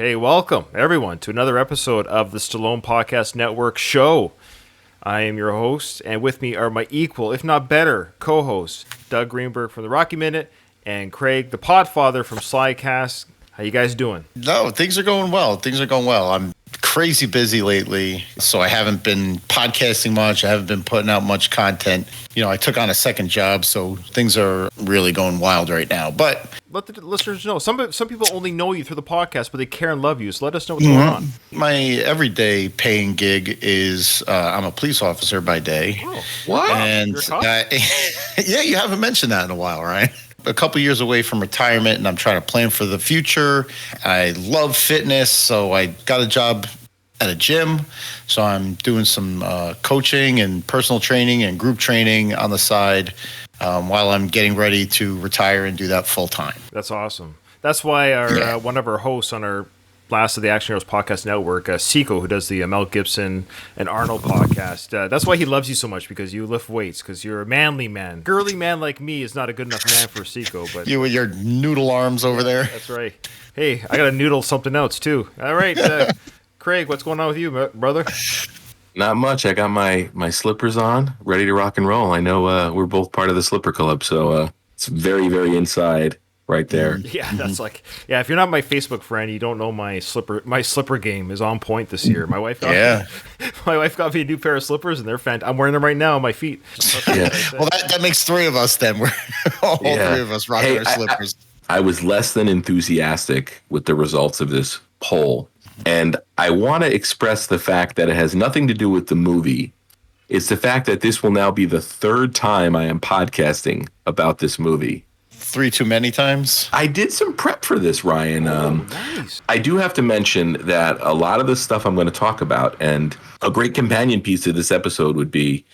Okay, welcome everyone to another episode of the Stallone Podcast Network show. I am your host, and with me are my equal, if not better, co-hosts, Doug Greenberg from the Rocky Minute and Craig, the Podfather from Slycast. How you guys doing? No, things are going well. I'm crazy busy lately, so I haven't been podcasting much. I haven't been putting out much content. You know, I took on a second job, so things are really going wild right now. But let the listeners know. Some people only know you through the podcast, but they care and love you. So let us know what's going on. My everyday paying gig is I'm a police officer by day. Oh, what? And yeah, you haven't mentioned that in a while, right? A couple years away from retirement, and I'm trying to plan for the future. I love fitness, so I got a job at a gym. So I'm doing some coaching and personal training and group training on the side while I'm getting ready to retire and do that full time. That's awesome. That's why our one of our hosts on our Last of the Action Heroes Podcast Network, Seiko, who does the Mel Gibson and Arnold podcast. That's why he loves you so much, because you lift weights, because you're a manly man. Girly man like me is not a good enough man for Seiko. But you with your noodle arms over there. That's right. Hey, I got to noodle something else too. All right, Craig, what's going on with you, brother? Not much. I got my slippers on, ready to rock and roll. I know we're both part of the Slipper Club, so it's very, very inside. Right there. Yeah, that's like, if you're not my Facebook friend, you don't know my slipper game is on point this year. My wife got me a new pair of slippers, and they're fantastic. I'm wearing them right now on my feet. Well, that makes three of us then. We're all three of us rocking our slippers. I was less than enthusiastic with the results of this poll, and I want to express the fact that it has nothing to do with the movie. It's the fact that this will now be the third time I am podcasting about this movie. Three too many times? I did some prep for this, Ryan. Nice. I do have to mention that a lot of the stuff I'm going to talk about, and a great companion piece to this episode would be,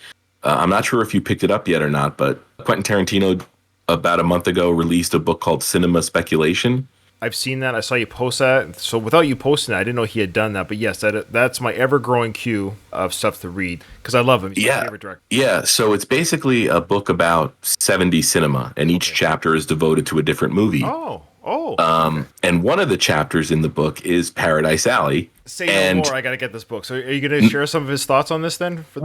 I'm not sure if you picked it up yet or not, but Quentin Tarantino about a month ago released a book called Cinema Speculation. I've seen that. I saw you post that. So without you posting it, I didn't know he had done that. But yes, that's my ever-growing queue of stuff to read, because I love him. He's my favorite director. Yeah, so it's basically a book about 70s cinema, and each chapter is devoted to a different movie. And one of the chapters in the book is Paradise Alley. Say no more. I got to get this book. So are you going to share some of his thoughts on this then? But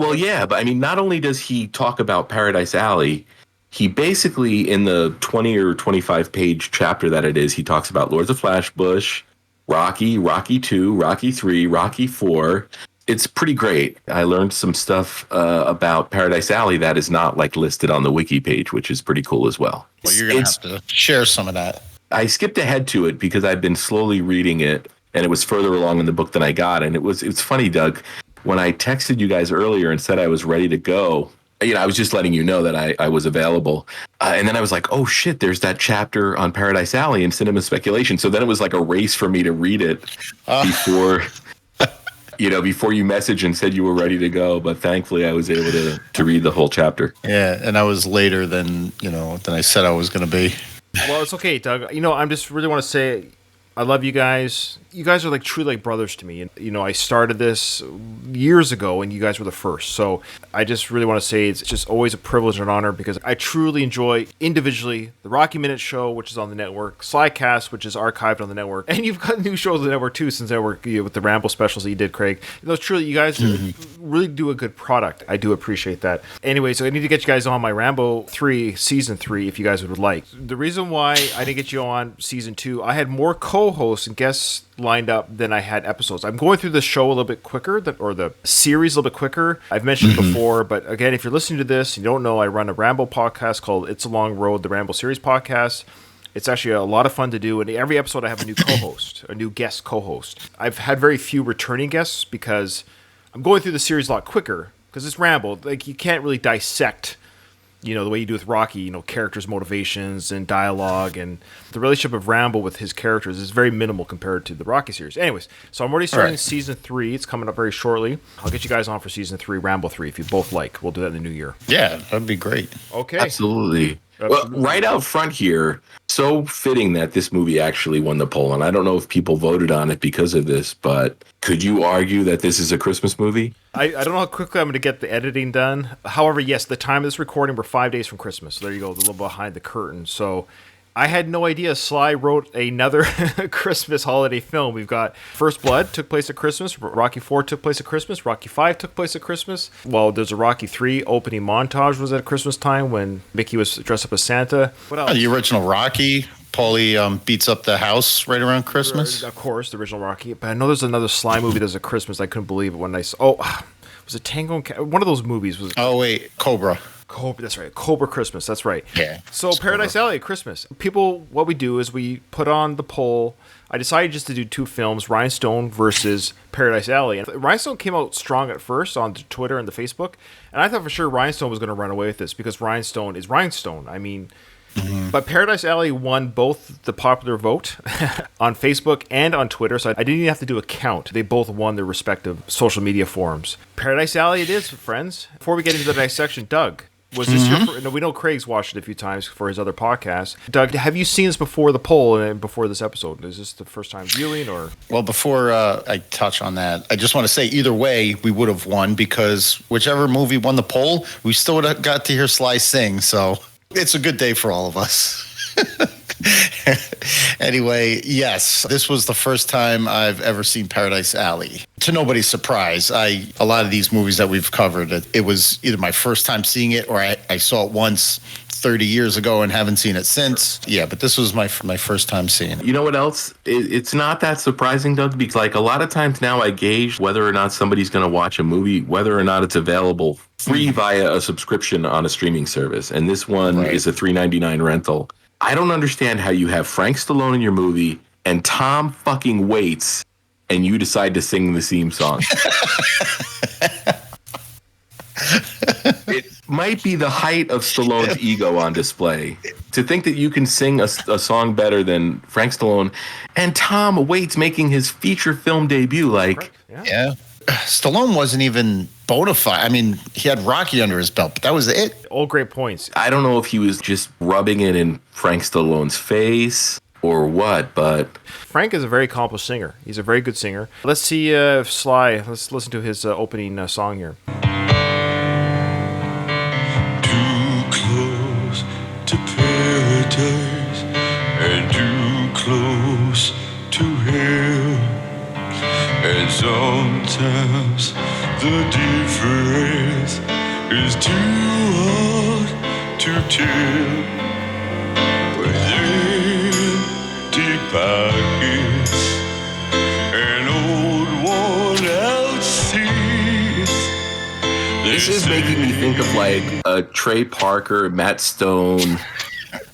I mean, not only does he talk about Paradise Alley, he basically, in the 20 or 25 page chapter that it is, he talks about Lords of Flashbush, Rocky, Rocky 2, Rocky 3, Rocky 4. It's pretty great. I learned some stuff about Paradise Alley that is not listed on the wiki page, which is pretty cool as well. Well, you're going to have to share some of that. I skipped ahead to it because I've been slowly reading it, and it was further along in the book than I got. And it's funny, Doug, when I texted you guys earlier and said I was ready to go, I was just letting you know that I was available. And then I was like, oh, shit, there's that chapter on Paradise Alley and Cinema Speculation. So then it was like a race for me to read it before you messaged and said you were ready to go. But thankfully, I was able to read the whole chapter. Yeah, and I was later than I said I was going to be. Well, it's okay, Doug. I'm just really want to say I love you guys. You guys are truly like brothers to me. And, I started this years ago, and you guys were the first. So I just really want to say it's just always a privilege and an honor, because I truly enjoy individually the Rocky Minute show, which is on the network, Slycast, which is archived on the network, and you've got new shows on the network too, since network with the Rambo specials that you did, Craig. Truly, you guys really do a good product. I do appreciate that. Anyway, so I need to get you guys on my Rambo 3 season 3 if you guys would like. The reason why I didn't get you on season 2, I had more co-hosts and guests lined up than I had episodes. I'm going through the show a little bit quicker, or the series a little bit quicker. I've mentioned it before, but again, if you're listening to this and you don't know, I run a Rambo podcast called It's a Long Road, the Rambo series podcast. It's actually a lot of fun to do, and every episode I have a new co-host, a new guest co-host. I've had very few returning guests because I'm going through the series a lot quicker, because it's Rambo. You can't really dissect the way you do with Rocky, characters' motivations and dialogue, and the relationship of Rambo with his characters is very minimal compared to the Rocky series. Anyways, so I'm already starting season 3. It's coming up very shortly. I'll get you guys on for season 3, Rambo 3, if you both like. We'll do that in the new year. Yeah, that'd be great. Okay. Absolutely. Well, right out front here, so fitting that this movie actually won the poll, and I don't know if people voted on it because of this, but could you argue that this is a Christmas movie? I don't know how quickly I'm going to get the editing done. However, yes, the time of this recording, we're 5 days from Christmas. So there you go, a little behind the curtain. So I had no idea Sly wrote another Christmas holiday film. We've got First Blood took place at Christmas. Rocky 4 took place at Christmas. Rocky 5 took place at Christmas. Well, there's a Rocky 3 opening montage was at Christmas time when Mickey was dressed up as Santa. What else? The original Rocky. Paulie beats up the house right around Christmas. Of course, the original Rocky. But I know there's another Sly movie that's at Christmas. I couldn't believe it when I saw. Oh, was it Tango and one of those movies was. Oh wait, Cobra. Cobra, that's right. Cobra Christmas, that's right. Yeah. So Paradise Alley at Christmas. People, what we do is we put on the poll. I decided just to do 2 films, Rhinestone versus Paradise Alley. And Rhinestone came out strong at first on Twitter and the Facebook. And I thought for sure Rhinestone was going to run away with this because Rhinestone is Rhinestone. I mean, but Paradise Alley won both the popular vote on Facebook and on Twitter, so I didn't even have to do a count. They both won their respective social media forums. Paradise Alley it is, friends. Before we get into the dissection, Doug, was this your... No, we know Craig's watched it a few times for his other podcast. Doug, have you seen this before the poll and before this episode? Is this the first time viewing or... Well, before I touch on that, I just want to say either way, we would have won because whichever movie won the poll, we still would have got to hear Sly sing, so... It's a good day for all of us. Anyway, yes, this was the first time I've ever seen Paradise Alley. To nobody's surprise, a lot of these movies that we've covered, it was either my first time seeing it or I saw it once 30 years ago and haven't seen it since. Yeah, but this was my first time seeing it. You know what else? It's not that surprising, Doug, because like a lot of times now I gauge whether or not somebody's going to watch a movie, whether or not it's available free via a subscription on a streaming service. And this one is a $3.99 rental. I don't understand how you have Frank Stallone in your movie and Tom fucking Waits and you decide to sing the theme song. It might be the height of Stallone's ego on display. To think that you can sing a song better than Frank Stallone and Tom Waits making his feature film debut. Like, yeah. Stallone wasn't even bona fide. I mean, he had Rocky under his belt, but that was it. All great points. I don't know if he was just rubbing it in Frank Stallone's face or what, but... Frank is a very accomplished singer. He's a very good singer. Let's see if Sly... Let's listen to his opening song here. Too close to paradise and too close to hell. And sometimes the difference is too hard to tell. With empty pockets and old worn out seats. This is making me think of like a Trey Parker, Matt Stone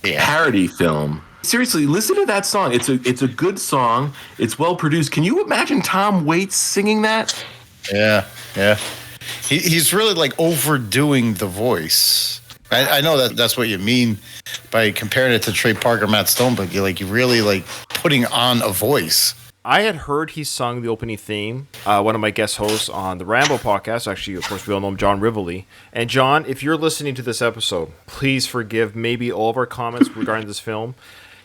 parody film. Seriously, listen to that song. It's a good song. It's well produced. Can you imagine Tom Waits singing that? Yeah. He's really like overdoing the voice. I know that's what you mean by comparing it to Trey Parker, Matt Stone, but you're really like putting on a voice. I had heard he sung the opening theme. One of my guest hosts on the Rambo podcast, actually, of course, we all know him, John Rivoli. And John, if you're listening to this episode, please forgive maybe all of our comments regarding this film.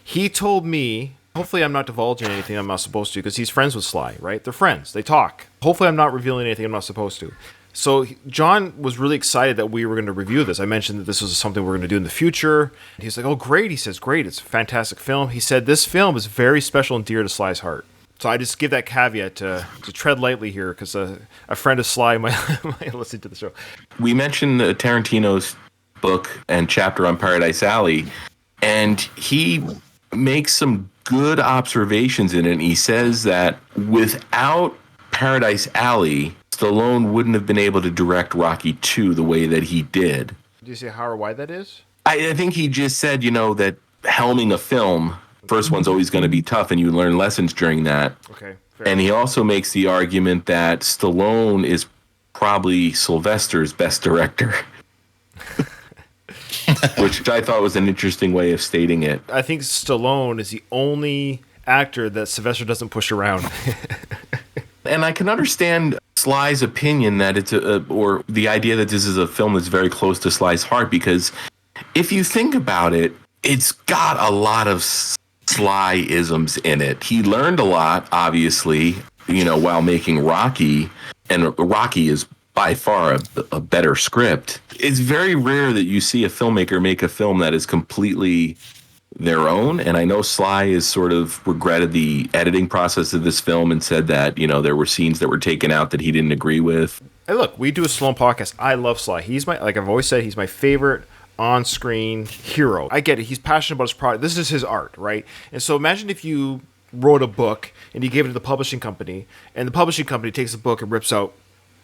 He told me, hopefully I'm not divulging anything I'm not supposed to, because he's friends with Sly, right? They're friends. They talk. Hopefully I'm not revealing anything I'm not supposed to. So John was really excited that we were going to review this. I mentioned that this was something we're going to do in the future. He's like, oh, great. He says, great. It's a fantastic film. He said this film is very special and dear to Sly's heart. So I just give that caveat to tread lightly here because a friend of Sly might listen to the show. We mentioned Tarantino's book and chapter on Paradise Alley, and he makes some good observations in it. And he says that without Paradise Alley, Stallone wouldn't have been able to direct Rocky 2 the way that he did. Do you say how or why that is? I think he just said, that helming a film, first one's always going to be tough, and you learn lessons during that. Okay. Fair And he also makes the argument that Stallone is probably Sylvester's best director. Which I thought was an interesting way of stating it. I think Stallone is the only actor that Sylvester doesn't push around. And I can understand Sly's opinion that it's or the idea that this is a film that's very close to Sly's heart, because if you think about it, it's got a lot of Sly-isms in it. He learned a lot, obviously, while making Rocky, and Rocky is by far a better script. It's very rare that you see a filmmaker make a film that is completely their own. And I know Sly has sort of regretted the editing process of this film and said that, there were scenes that were taken out that he didn't agree with. Hey, look, we do a Stallone podcast. I love Sly. He's like I've always said, he's my favorite on-screen hero. I get it. He's passionate about his product. This is his art, right? And so imagine if you wrote a book and you gave it to the publishing company, and the publishing company takes the book and rips out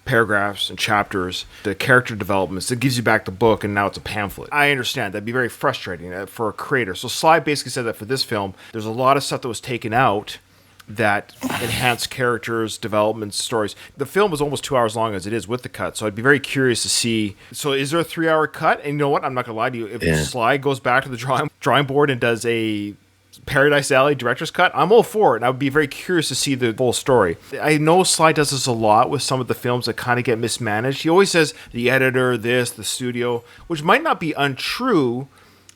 paragraphs and chapters, the character developments, it gives you back the book, and now it's a pamphlet. I understand. That'd be very frustrating for a creator. So Sly basically said that for this film, there's a lot of stuff that was taken out that enhanced characters, developments, stories. The film was almost 2 hours long as it is with the cut, so I'd be very curious to see. So is there a 3-hour cut? And you know what? I'm not going to lie to you. If Sly goes back to the drawing board and does a Paradise Alley director's cut, I'm all for it, and I would be very curious to see the full story. I know Sly does this a lot with some of the films that kind of get mismanaged. He always says the editor, the studio, which might not be untrue,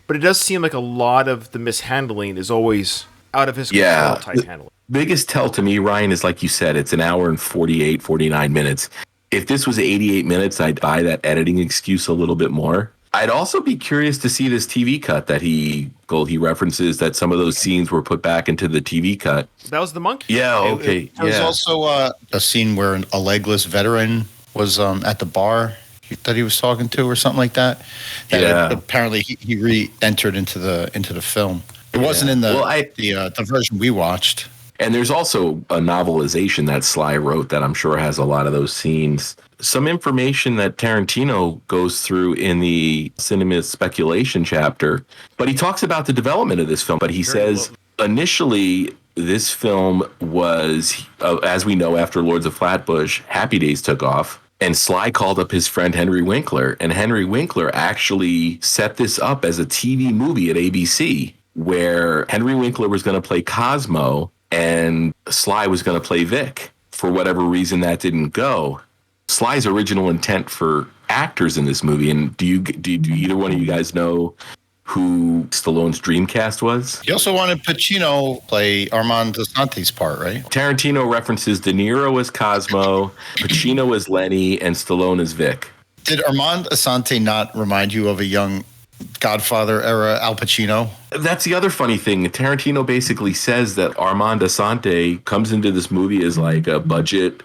but it does seem like a lot of the mishandling is always out of his control type handling. Biggest tell to me, Ryan, is like you said, it's an hour and 49 minutes. If this was 88 minutes, I'd buy that editing excuse a little bit more. I'd also be curious to see this TV cut that he references, that some of those scenes were put back into the TV cut. That was the monkey. Yeah, okay. There was also a scene where a legless veteran was at the bar that he was talking to or something like that. Apparently he re-entered into the film. It wasn't in the version we watched. And there's also a novelization that Sly wrote that I'm sure has a lot of those scenes. Some information that Tarantino goes through in the cinema speculation chapter, but he talks about the development of this film. But he says initially this film was, as we know, after Lords of Flatbush, Happy Days took off. And Sly called up his friend Henry Winkler. And Henry Winkler actually set this up as a TV movie at ABC, where Henry Winkler was going to play Cosmo and Sly was going to play Vic. For whatever reason, that didn't go. Sly's original intent for actors in this movie, and do either one of you guys know who Stallone's dream cast was? He also wanted Pacino play Armand Assante's part, right? Tarantino references De Niro as Cosmo, Pacino as Lenny, and Stallone as Vic. Did Armand Assante not remind you of a young Godfather era Al Pacino? That's the other funny thing. Tarantino basically says that Armand Assante comes into this movie as like a budget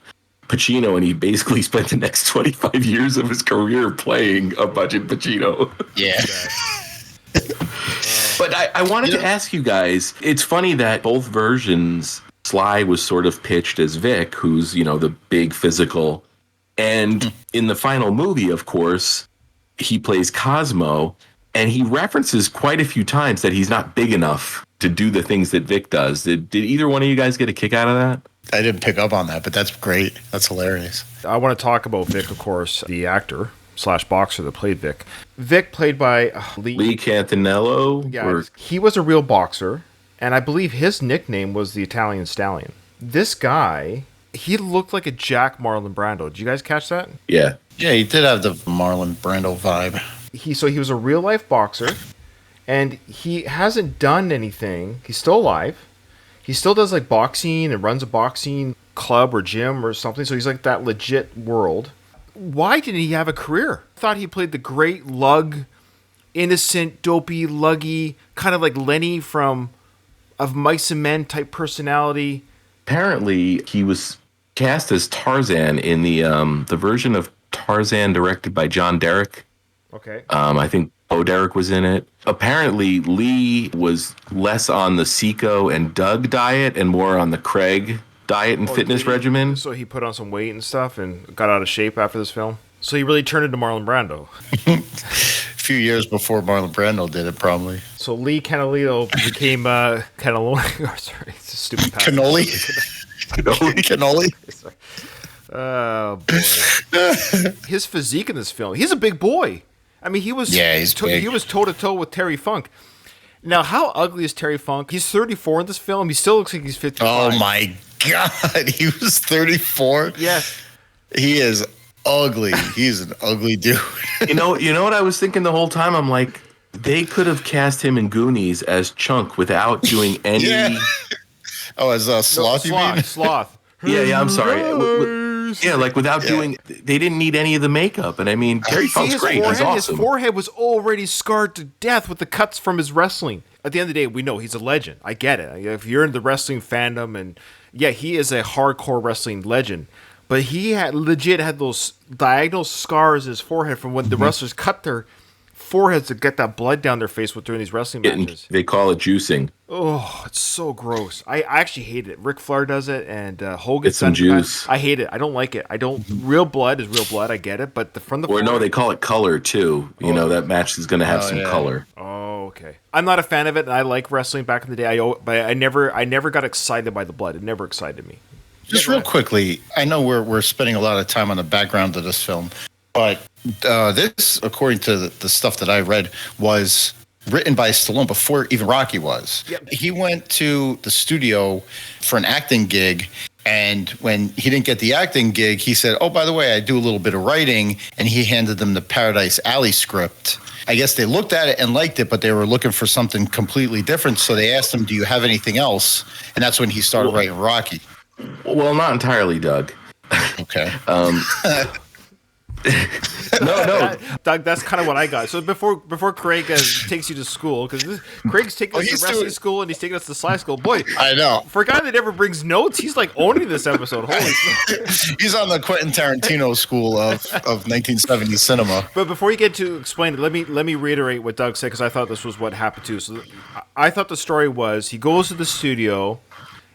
Pacino, and he basically spent the next 25 years of his career playing a budget Pacino. Yeah. But I wanted to ask you guys, it's funny that both versions, Sly was sort of pitched as Vic, who's, the big physical. And in the final movie, of course, he plays Cosmo. And he references quite a few times that he's not big enough to do the things that Vic does. Did either one of you guys get a kick out of that? I didn't pick up on that, but that's great. That's hilarious. I want to talk about Vic, of course, the actor / boxer that played Vic. Vic, played by Lee Cantanello? Yeah, he was a real boxer, and I believe his nickname was the Italian Stallion. This guy, he looked like a Jack Marlon Brando. Did you guys catch that? Yeah. Yeah, he did have the Marlon Brando vibe. He was a real life boxer, and he hasn't done anything. He's still alive. He still does like boxing and runs a boxing club or gym or something. So he's like that legit world. Why didn't he have a career? I thought he played the great lug, innocent, dopey, luggy, kind of like Lenny from Of Mice and Men type personality. Apparently, he was cast as Tarzan in the version of Tarzan directed by John Derrick. Okay. I think Poe Derek was in it. Apparently, Lee was less on the Seco and Doug diet and more on the Craig diet and fitness regimen. So he put on some weight and stuff and got out of shape after this film. So he really turned into Marlon Brando. A few years before Marlon Brando did it, probably. So Lee Canalito became Cannelloni. Sorry, it's a stupid pass. Cannoli? Cannoli? Oh, boy. His physique in this film. He's a big boy. I mean, he was big. He was toe-to-toe with Terry Funk. Now, how ugly is Terry Funk? He's 34 in this film. He still looks like he's 55. Oh, my God. He was 34? Yes. He is ugly. He's an ugly dude. You know what I was thinking the whole time? I'm like, they could have cast him in Goonies as Chunk without doing any... Yeah. Oh, as Sloth, you mean? Sloth. Yeah, I'm sorry. Yeah, like without doing, they didn't need any of the makeup. And I mean, Terry Funk's great. He's awesome. His forehead was already scarred to death with the cuts from his wrestling. at the end of the day, we know he's a legend. I get it. If you're in the wrestling fandom, and yeah, he is a hardcore wrestling legend. But he had those diagonal scars in his forehead from when the wrestlers cut their foreheads to get that blood down their face during these wrestling matches. They call it juicing. Oh, it's so gross. I actually hate it. Ric Flair does it, and Hogan. Get some juice. I hate it. I don't like it. Real blood is real blood. I get it, but no, they call it color too. You know, that match is going to have some color. Oh, okay. I'm not a fan of it, and I like wrestling back in the day. But I never got excited by the blood. It never excited me. Just real quickly, I know we're spending a lot of time on the background of this film, but this, according to the stuff that I read, was written by Stallone before even Rocky was. Yep. He went to the studio for an acting gig, and when he didn't get the acting gig, he said, "Oh, by the way, I do a little bit of writing," and he handed them the Paradise Alley script. I guess they looked at it and liked it, but they were looking for something completely different, so they asked him, "Do you have anything else?" And that's when he started writing Rocky. Well, not entirely, Doug. Okay. No. Doug, that's kind of what I got. So before Craig takes you to school, because Craig's taking us to wrestling school and he's taking us to Sly School. Boy, I know. For a guy that never brings notes, he's like owning this episode. Holy shit. He's on the Quentin Tarantino school of 1970s cinema. But before you get to explain it, let me reiterate what Doug said, because I thought this was what happened too. So I thought the story was he goes to the studio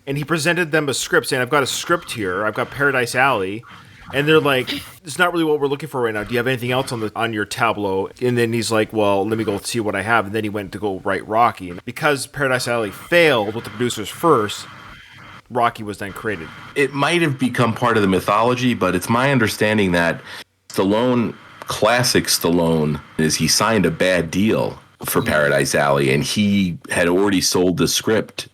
and he presented them a script saying, "I've got a script here. I've got Paradise Alley." And they're like, "It's not really what we're looking for right now. Do you have anything else on your tableau?" And then he's like, "Well, let me go see what I have." And then he went to go write Rocky. And because Paradise Alley failed with the producers first, Rocky was then created. It might have become part of the mythology, but it's my understanding that Stallone, classic Stallone, is he signed a bad deal for Paradise Alley, and he had already sold the script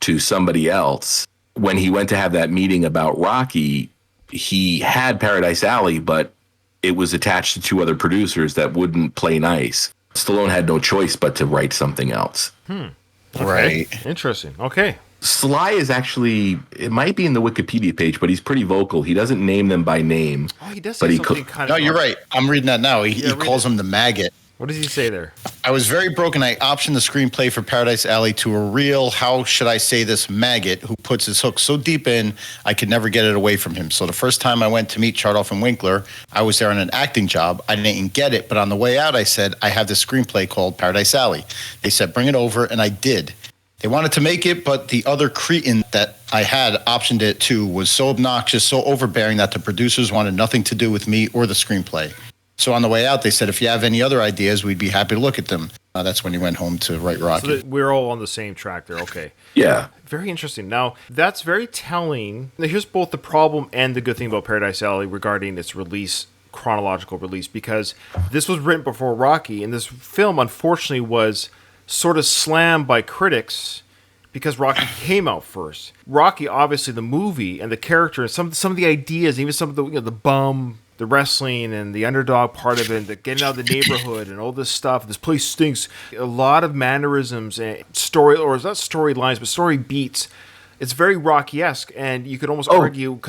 to somebody else. When he went to have that meeting about Rocky, he had Paradise Alley, but it was attached to two other producers that wouldn't play nice. Stallone had no choice but to write something else. Okay. Right. Interesting. Okay. Sly is actually, it might be in the Wikipedia page, but he's pretty vocal. He doesn't name them by name. Oh, he does say something kind of... No, you're right. I'm reading that now. He calls him the maggot. What does he say there? "I was very broken. I optioned the screenplay for Paradise Alley to a real, how should I say this, maggot who puts his hook so deep in, I could never get it away from him. So the first time I went to meet Chardoff and Winkler, I was there on an acting job. I didn't get it, but on the way out, I said, I have this screenplay called Paradise Alley. They said, bring it over, and I did. They wanted to make it, but the other cretin that I had optioned it to was so obnoxious, so overbearing that the producers wanted nothing to do with me or the screenplay. So on the way out, they said, if you have any other ideas, we'd be happy to look at them." That's when he went home to write Rocky. So we're all on the same track there. Okay. Yeah. Very interesting. Now, that's very telling. Now, here's both the problem and the good thing about Paradise Alley regarding its release, chronological release, because this was written before Rocky, and this film, unfortunately, was sort of slammed by critics because Rocky came out first. Rocky, obviously, the movie and the character and some of the ideas, even some of the the bum, the wrestling and the underdog part of it, the getting out of the neighborhood and all this stuff. This place stinks. A lot of mannerisms and story, or not storylines, but story beats. It's very Rocky-esque, and you could almost argue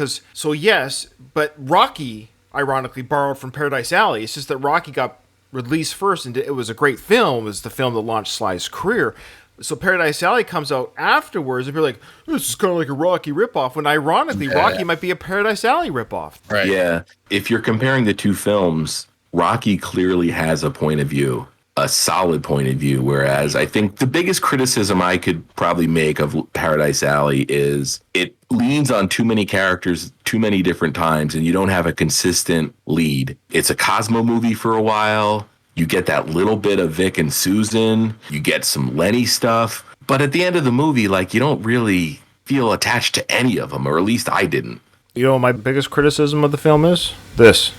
but Rocky, ironically, borrowed from Paradise Alley. It's just that Rocky got released first, and it was a great film. It was the film that launched Sly's career. So Paradise Alley comes out afterwards, and you're like, this is kind of like a Rocky ripoff, when ironically, Rocky might be a Paradise Alley ripoff. Right. Yeah. If you're comparing the two films, Rocky clearly has a point of view, a solid point of view, whereas I think the biggest criticism I could probably make of Paradise Alley is it leans on too many characters too many different times, and you don't have a consistent lead. It's a Cosmo movie for a while. You get that little bit of Vic and Susan. You get some Lenny stuff. But at the end of the movie, like, you don't really feel attached to any of them, or at least I didn't. You know what my biggest criticism of the film is? This.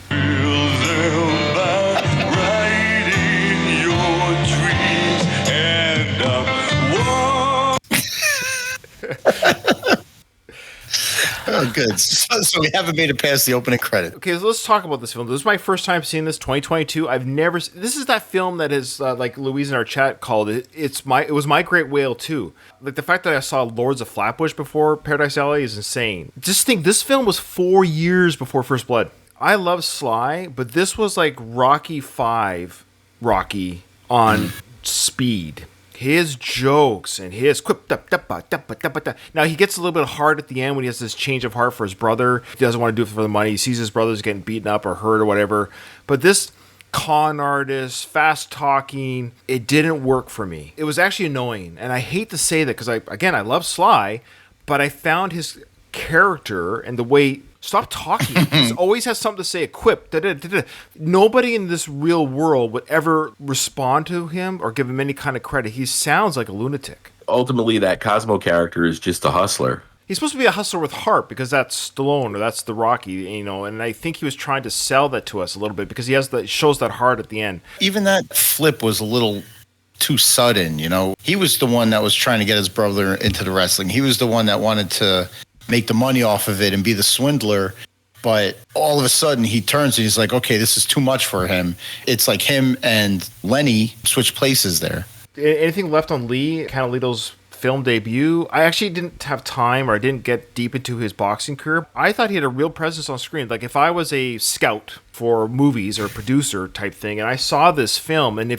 Oh, good. So we haven't made it past the opening credit. Okay, so let's talk about this film. This is my first time seeing this, 2022. I've never... This is that film that is, like Louise in our chat called it, it was my great whale, too. Like, the fact that I saw Lords of Flatbush before Paradise Alley is insane. Just think, this film was 4 years before First Blood. I love Sly, but this was like Rocky 5 Rocky on speed. his jokes and his quip. Now he gets a little bit hard at the end when he has this change of heart for his brother. He doesn't want to do it for the money. He sees his brother's getting beaten up or hurt or whatever. But this con artist, fast talking, it didn't work for me. It was actually annoying, and I hate to say that because I love Sly, but I found his character and the way. Stop talking. He always has something to say, a quip. Nobody in this real world would ever respond to him or give him any kind of credit. He sounds like a lunatic. Ultimately, that Cosmo character is just a hustler. He's supposed to be a hustler with heart because that's Stallone or that's the Rocky, and I think he was trying to sell that to us a little bit because he shows that heart at the end. Even that flip was a little too sudden, He was the one that was trying to get his brother into the wrestling. He was the one that wanted to make the money off of it and be the swindler. But all of a sudden he turns and he's like, okay, this is too much for him. It's like him and Lenny switch places there. Anything left on Lee, Canalito's film debut? I actually didn't have time, or I didn't get deep into his boxing career. I thought he had a real presence on screen. Like if I was a scout for movies or producer type thing, and I saw this film, and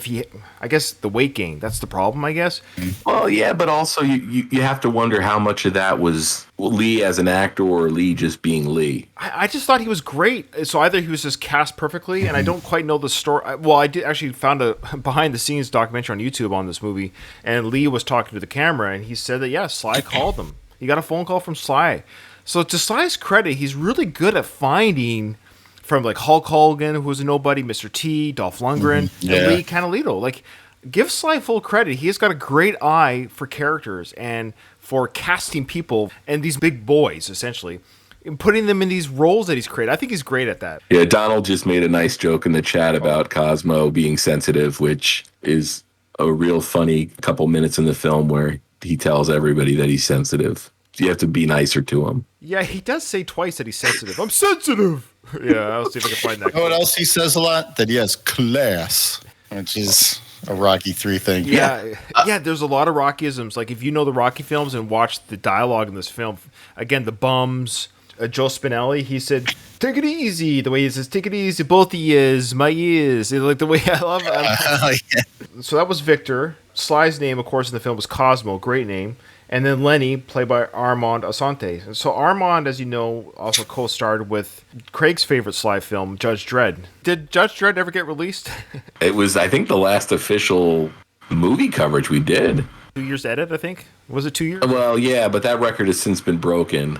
I guess the weight gain, that's the problem, I guess. Well, yeah, but also you have to wonder how much of that was Lee as an actor or Lee just being Lee. I just thought he was great. So either he was just cast perfectly, and I don't quite know the story. Well, I did actually found a behind-the-scenes documentary on YouTube on this movie, and Lee was talking to the camera, and he said that, Sly called him. He got a phone call from Sly. So to Sly's credit, he's really good at finding from like Hulk Hogan, who was a nobody, Mr. T, Dolph Lundgren, and Lee Canalito. Like, give Sly full credit. He has got a great eye for characters and for casting people and these big boys, essentially, and putting them in these roles that he's created. I think he's great at that. Yeah, Donald just made a nice joke in the chat about Cosmo being sensitive, which is a real funny couple minutes in the film where he tells everybody that he's sensitive. You have to be nicer to him. Yeah, he does say twice that he's sensitive. I'm sensitive. Yeah, I'll see if I can find that. You know what else he says a lot? That he has class, which is a Rocky 3 thing. Yeah, there's a lot of Rockyisms. Like, if you know the Rocky films and watch the dialogue in this film, again, the bums, Joe Spinelli, he said, take it easy. The way he says, take it easy, both ears, my ears. Like, the way I love it. Yeah. So that was Victor. Sly's name, of course, in the film was Cosmo. Great name. And then Lenny, played by Armand Assante. So Armand, as you know, also co-starred with Craig's favorite Sly film, Judge Dredd. Did Judge Dredd ever get released? It was, I think, the last official movie coverage we did. 2 years edit, I think. Was it 2 years? Well, yeah, but that record has since been broken.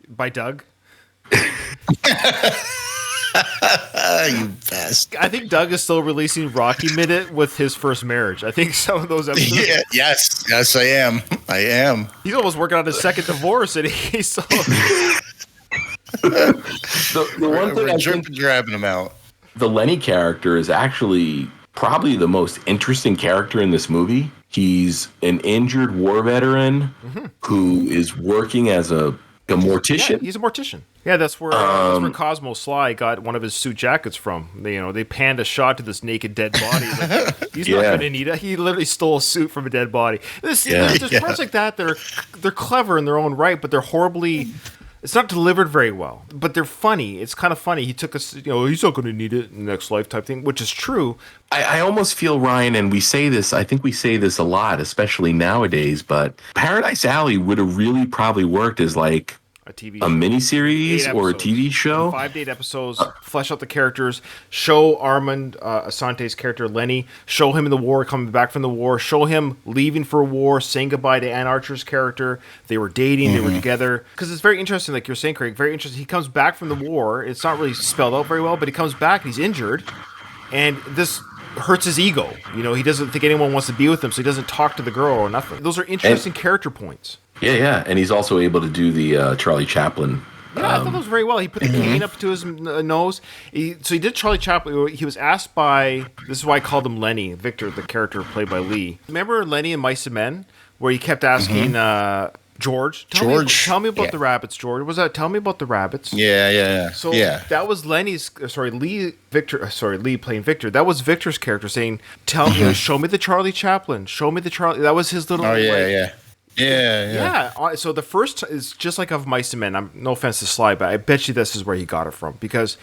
By Doug? You best. I think Doug is still releasing Rocky Minute with his first marriage. I think some of those episodes. Yeah, yes, I am. He's almost working on his second divorce, and he's still. The one thing I think grabbing him out. The Lenny character is actually probably the most interesting character in this movie. He's an injured war veteran who is working as a mortician. Yeah, he's a mortician. Yeah, that's where Cosmo Sly got one of his suit jackets from. They panned a shot to this naked dead body. Like, he's not going to need it. He literally stole a suit from a dead body. There's parts like that. They're clever in their own right, but they're horribly. It's not delivered very well, but they're funny. It's kind of funny. He took us, he's not going to need it in the next life type thing, which is true. I almost feel, Ryan, and we say this, I think we say this a lot, especially nowadays, but Paradise Alley would have really probably worked as like a miniseries or a TV show. 5 to 8 episodes, flesh out the characters, show Armand Asante's character Lenny, show him in the war, coming back from the war, show him leaving for war, saying goodbye to Ann Archer's character. They were dating, they were together. Because it's very interesting, like you're saying, Craig, very interesting. He comes back from the war. It's not really spelled out very well, but he comes back and he's injured. And this hurts his ego. He doesn't think anyone wants to be with him, so he doesn't talk to the girl or nothing. Those are interesting character points. Yeah, and he's also able to do the Charlie Chaplin. Yeah, I thought that was very well. He put the cane up to his nose. So he did Charlie Chaplin. He was asked by, this is why I called him Lenny, Victor, the character played by Lee. Remember Lenny and Mice and Men, where he kept asking George, tell me about the rabbits, George. Was that, tell me about the rabbits? Yeah. So that was Lee playing Victor. That was Victor's character saying, show me the Charlie Chaplin. Show me the Charlie. That was his little. Yeah. So the first is just like of Mice and Men. No offense to Sly, but I bet you this is where he got it from, because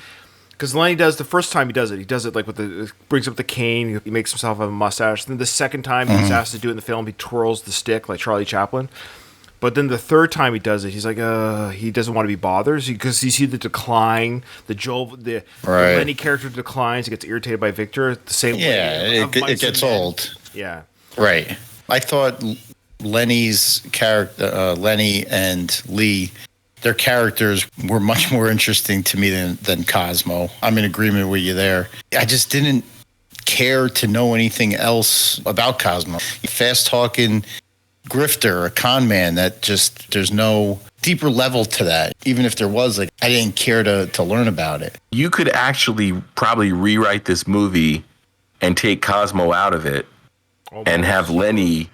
Because Lenny does the first time he does it like with brings up the cane, he makes himself have a mustache. Then the second time he's asked to do it in the film, he twirls the stick like Charlie Chaplin. But then the third time he does it, he's like, he doesn't want to be bothered because you see the decline, the Lenny character declines, he gets irritated by Victor. The same way. Yeah, it gets old. Yeah. Right. I thought Lenny's character, Lenny and Lee, their characters were much more interesting to me than Cosmo. I'm in agreement with you there. I just didn't care to know anything else about Cosmo. Fast talking grifter, a con man that just, there's no deeper level to that. Even if there was, like, I didn't care to learn about it. You could actually probably rewrite this movie and take Cosmo out of it and have Lenny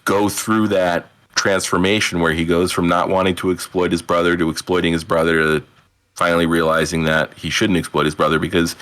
go through that transformation where he goes from not wanting to exploit his brother to exploiting his brother to finally realizing that he shouldn't exploit his brother. Because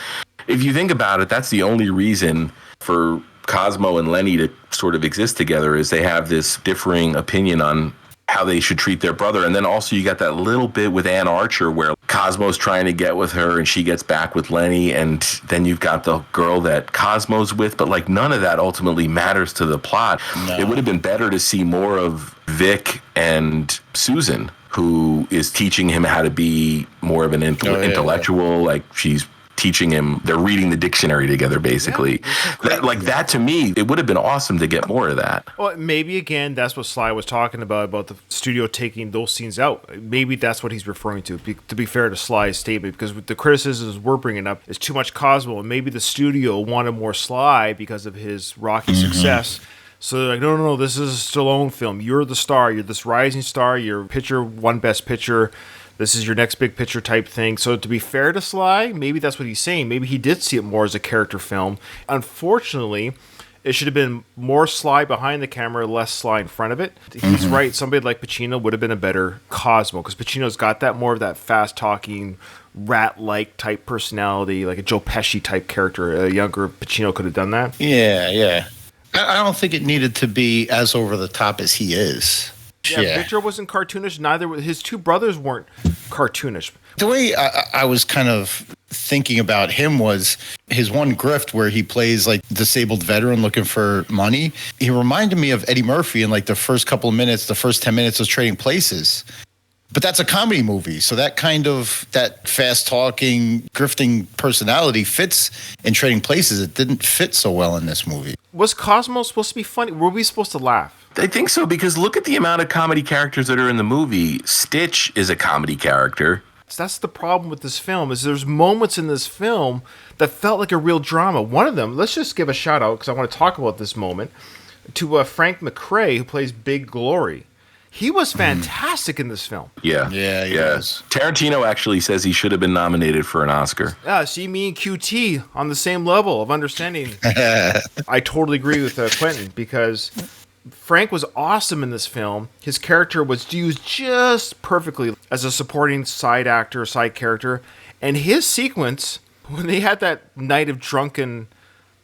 if you think about it, that's the only reason for Cosmo and Lenny to sort of exist together, is they have this differing opinion on how they should treat their brother. And then also you got that little bit with Ann Archer where Cosmo's trying to get with her and she gets back with Lenny, and then you've got the girl that Cosmo's with, but like none of that ultimately matters to the plot. No. It would have been better to see more of Vic and Susan, who is teaching him how to be more of an intellectual. Like she's teaching him, they're reading the dictionary together, basically. Yeah, that to me, it would have been awesome to get more of that. Well, maybe again, that's what Sly was talking about the studio taking those scenes out. Maybe that's what he's referring to be fair to Sly's statement, because with the criticisms we're bringing up is too much Cosmo, and maybe the studio wanted more Sly because of his rocky success. So they're like, no, this is a Stallone film. You're the star. You're this rising star. You're pitcher, one best pitcher. This is your next big picture type thing. So to be fair to Sly, maybe that's what he's saying. Maybe he did see it more as a character film. Unfortunately, it should have been more Sly behind the camera, less Sly in front of it. He's right. Somebody like Pacino would have been a better Cosmo, because Pacino's got that more of that fast-talking, rat-like type personality, like a Joe Pesci type character. A younger Pacino could have done that. Yeah. I don't think it needed to be as over the top as he is. Yeah, Victor wasn't cartoonish. Neither his two brothers weren't cartoonish. The way I was kind of thinking about him was his one grift where he plays like disabled veteran looking for money. He reminded me of Eddie Murphy in like the first couple of minutes, the first 10 minutes of Trading Places. But that's a comedy movie, so that fast-talking, grifting personality fits in Trading Places. It didn't fit so well in this movie. Was Cosmo supposed to be funny? Were we supposed to laugh? I think so, because look at the amount of comedy characters that are in the movie. Stitch is a comedy character. So that's the problem with this film, is there's moments in this film that felt like a real drama. One of them, let's just give a shout-out, because I want to talk about this moment, to Frank McRae, who plays Big Glory. He was fantastic in this film. Yeah, he was. Tarantino actually says he should have been nominated for an Oscar. Yeah, see, me and QT on the same level of understanding. I totally agree with Quentin, because Frank was awesome in this film. His character was used just perfectly as a supporting side character. And his sequence, when they had that night of drunken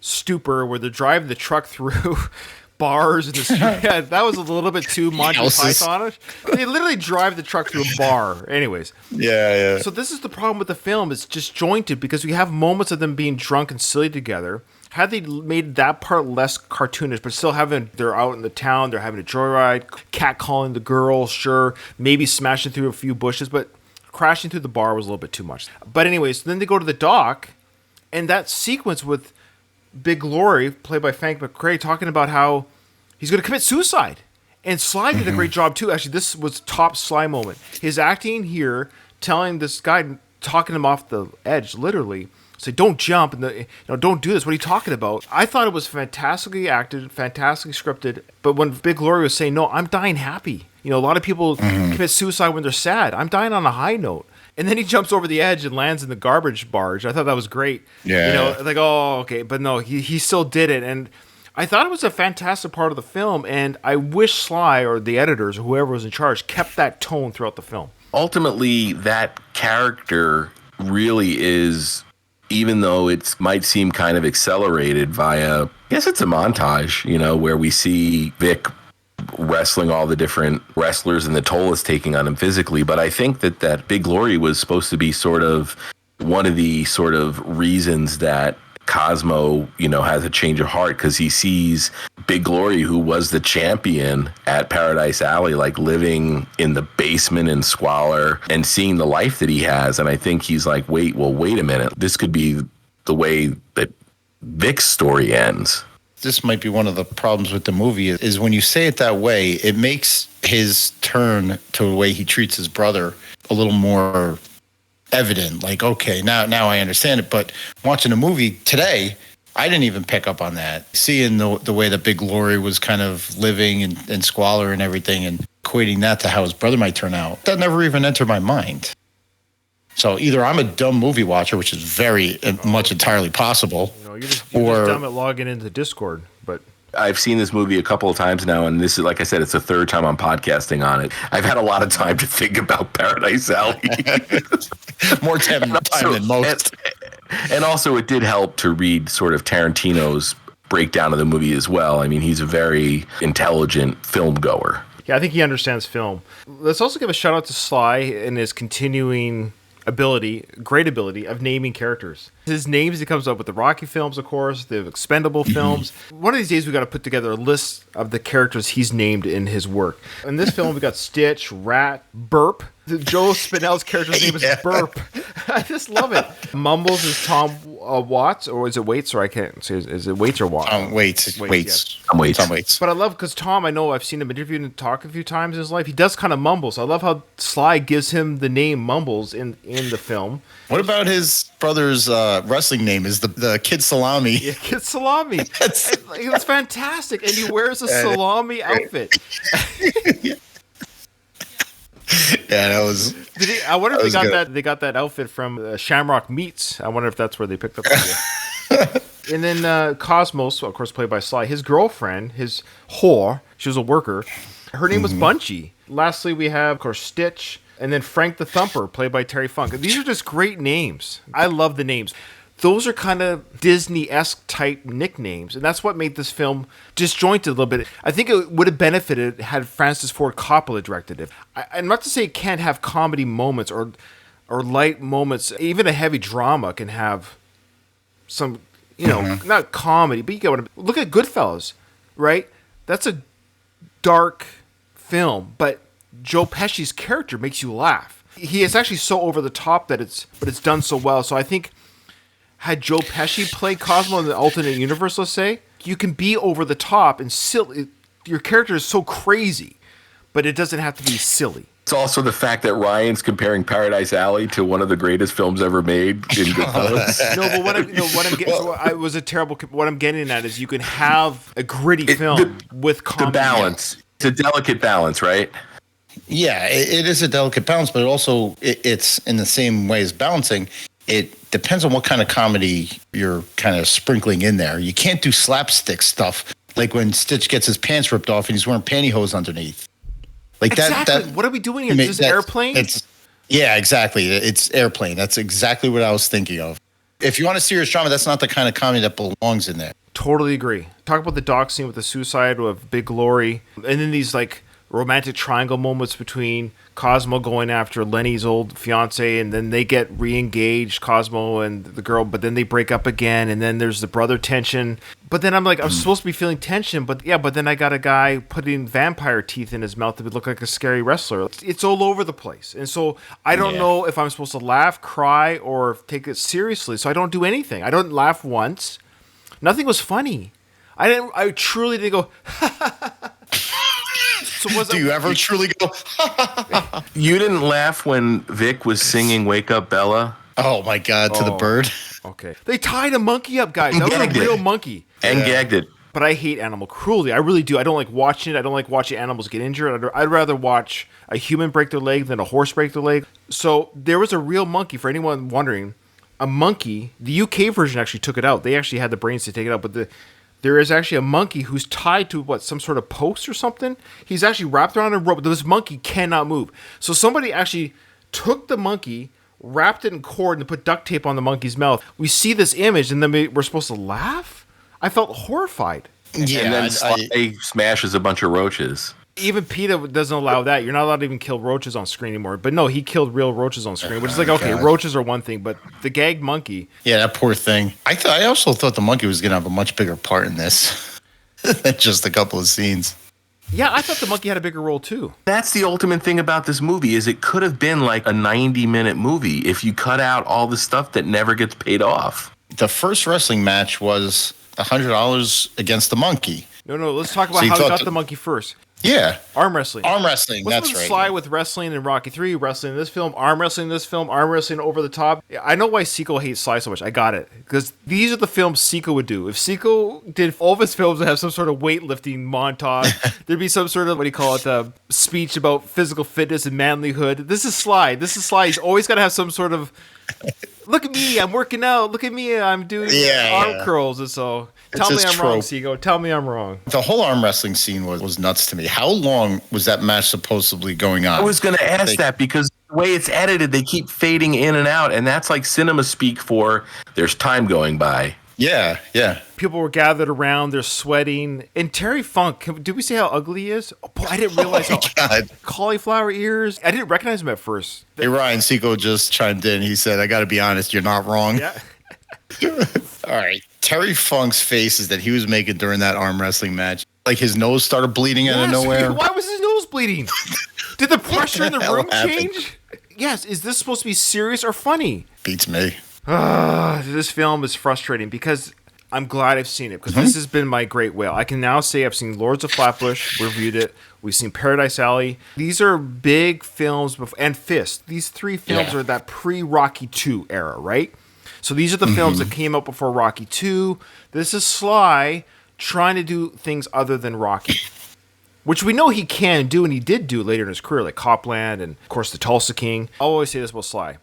stupor where they're driving the truck through bars in the street. Yeah, that was a little bit too Monty Pythonish. They literally drive the truck through a bar. Anyways. Yeah. So this is the problem with the film. It's disjointed because we have moments of them being drunk and silly together. Had they made that part less cartoonish, but still they're out in the town, they're having a joyride, catcalling the girl, sure, maybe smashing through a few bushes, but crashing through the bar was a little bit too much. But anyways, then they go to the dock, and that sequence with Big Glory, played by Frank McRae, talking about how he's going to commit suicide. And Sly did a great job, too. Actually, this was top Sly moment. His acting here, telling this guy, talking him off the edge, literally, say, don't jump, and don't do this. What are you talking about? I thought it was fantastically acted, fantastically scripted. But when Big Glory was saying, no, I'm dying happy. A lot of people commit suicide when they're sad. I'm dying on a high note. And then he jumps over the edge and lands in the garbage barge. I thought that was great. Yeah. Like, oh, okay. But no, he still did it. And I thought it was a fantastic part of the film. And I wish Sly or the editors or whoever was in charge kept that tone throughout the film. Ultimately, that character really is, even though it might seem kind of accelerated via, I guess it's a montage, where we see Vic wrestling all the different wrestlers and the toll it's taking on him physically. But I think that Big Glory was supposed to be sort of one of the sort of reasons that Cosmo, has a change of heart because he sees Big Glory, who was the champion at Paradise Alley, like living in the basement in squalor and seeing the life that he has. And I think he's like, wait a minute. This could be the way that Vic's story ends. This might be one of the problems with the movie is when you say it that way, it makes his turn to the way he treats his brother a little more evident. Like, okay, now I understand it. But watching the movie today, I didn't even pick up on that. Seeing the way that Big Glory was kind of living in squalor and everything and equating that to how his brother might turn out, that never even entered my mind. So either I'm a dumb movie watcher, which is very much entirely possible, you're just dumb at logging into Discord. But I've seen this movie a couple of times now, and this is, like I said, it's the third time I'm podcasting on it. I've had a lot of time to think about Paradise Alley. More time than most. And also, it did help to read sort of Tarantino's breakdown of the movie as well. I mean, he's a very intelligent film goer. Yeah, I think he understands film. Let's also give a shout out to Sly and his continuing great ability of naming characters. His names he comes up with the Rocky films, of course, the Expendable films. One of these days we got to put together a list of the characters he's named in his work. In this film we got Stitch, Rat, Burp. Joe Spinell's character's name is Burp. I just love it. Mumbles is Tom Watts, or is it Waits, or I can't say, is it Waits or Watts? Waits. Yes. Tom Waits. But I love, because Tom, I know I've seen him interviewed and talk a few times in his life. He does kind of mumble. So I love how Sly gives him the name Mumbles in the film. What about his brother's wrestling name? Is the Kid Salami? Yeah, Kid Salami. It's fantastic, and he wears a salami outfit. Yeah, that was. I wonder if they got that outfit from Shamrock Meats. I wonder if that's where they picked up the idea. And then Cosmos, of course, played by Sly. His girlfriend, his whore, she was a worker. Her name was Bunchy. Lastly, we have, of course, Stitch. And then Frank the Thumper, played by Terry Funk. These are just great names. I love the names. Those are kind of Disney-esque type nicknames. And that's what made this film disjointed a little bit. I think it would have benefited had Francis Ford Coppola directed it. I'm not to say it can't have comedy moments or light moments. Even a heavy drama can have some, not comedy, but you get what I mean. Look at Goodfellas, right? That's a dark film, but Joe Pesci's character makes you laugh. He is actually so over the top but it's done so well. So I think had Joe Pesci played Cosmo in the alternate universe, let's say, you can be over the top and silly. Your character is so crazy, but it doesn't have to be silly. It's also the fact that Ryan's comparing Paradise Alley to one of the greatest films ever made in Goodfellas. No, but what I'm getting at is you can have a gritty film with comedy. The balance. It's a delicate balance, right? Yeah, it is a delicate balance, but also it's in the same way as balancing. It depends on what kind of comedy you're kind of sprinkling in there. You can't do slapstick stuff like when Stitch gets his pants ripped off and he's wearing pantyhose underneath. Like exactly. What are we doing here? Is this Airplane? Yeah, exactly. It's Airplane. That's exactly what I was thinking of. If you want a serious drama, that's not the kind of comedy that belongs in there. Totally agree. Talk about the dock scene with the suicide of Big Glory, and then these like romantic triangle moments between Cosmo going after Lenny's old fiance, and then they get re-engaged, Cosmo and the girl, but then they break up again, and then there's the brother tension. But then I'm like, I'm supposed to be feeling tension, but then I got a guy putting vampire teeth in his mouth to look like a scary wrestler. It's all over the place. And so I don't know if I'm supposed to laugh, cry, or take it seriously. So I don't do anything. I don't laugh once. Nothing was funny. I truly didn't go, So do you ever truly go? You didn't laugh when Vic was singing "Wake Up, Bella"? Oh my God! To the bird. Okay, they tied a monkey up, guys. That was a real monkey. And gagged it. But I hate animal cruelty. I really do. I don't like watching it. I don't like watching animals get injured. I'd rather watch a human break their leg than a horse break their leg. So there was a real monkey. For anyone wondering, a monkey. The UK version actually took it out. They actually had the brains to take it out, but there is actually a monkey who's tied to some sort of post or something. He's actually wrapped around a rope. This monkey cannot move. So somebody actually took the monkey, wrapped it in cord, and put duct tape on the monkey's mouth. We see this image, and then we're supposed to laugh? I felt horrified. Yeah, and then Sly smashes a bunch of roaches. Even PETA doesn't allow that. You're not allowed to even kill roaches on screen anymore. But no, he killed real roaches on screen, which is like, okay, roaches are one thing, but the gagged monkey. Yeah, that poor thing. I also thought the monkey was going to have a much bigger part in this than just a couple of scenes. Yeah, I thought the monkey had a bigger role too. That's the ultimate thing about this movie is it could have been like a 90-minute movie if you cut out all the stuff that never gets paid off. The first wrestling match was $100 against the monkey. No, let's talk about how he got the monkey first. Yeah. Arm wrestling. That's right. Sly with wrestling in Rocky 3, wrestling in this film, arm wrestling in this film, arm wrestling over the top. I know why Seiko hates Sly so much. I got it. Because these are the films Seiko would do. If Seiko did all of his films that have some sort of weightlifting montage, there'd be some sort of, speech about physical fitness and manlyhood. This is Sly. He's always got to have some sort of, look at me, I'm working out. Look at me, I'm doing arm curls. And so... Tell me I'm wrong, Seago. Tell me I'm wrong. The whole arm wrestling scene was nuts to me. How long was that match supposedly going on? I was going to ask that because the way it's edited, they keep fading in and out, and that's like cinema speak for there's time going by. Yeah. People were gathered around, they're sweating. And Terry Funk, did we say how ugly he is? Oh, boy, I didn't realize God. Cauliflower ears. I didn't recognize him at first. Hey, Ryan, Seiko just chimed in. He said, I got to be honest, you're not wrong. Yeah. All right. Terry Funk's faces that he was making during that arm wrestling match, like his nose started bleeding out of nowhere. Why was his nose bleeding? Did the pressure in the room change? Yes. Is this supposed to be serious or funny? Beats me. This film is frustrating because I'm glad I've seen it because this has been my great whale. I can now say I've seen Lords of Flatbush, reviewed it. We've seen Paradise Alley. These are big films, and Fist. These three films are that pre-Rocky II era, right? So these are the films that came out before Rocky II. This is Sly trying to do things other than Rocky, which we know he can do, and he did do later in his career, like Copland and, of course, The Tulsa King. I'll always say this about Sly.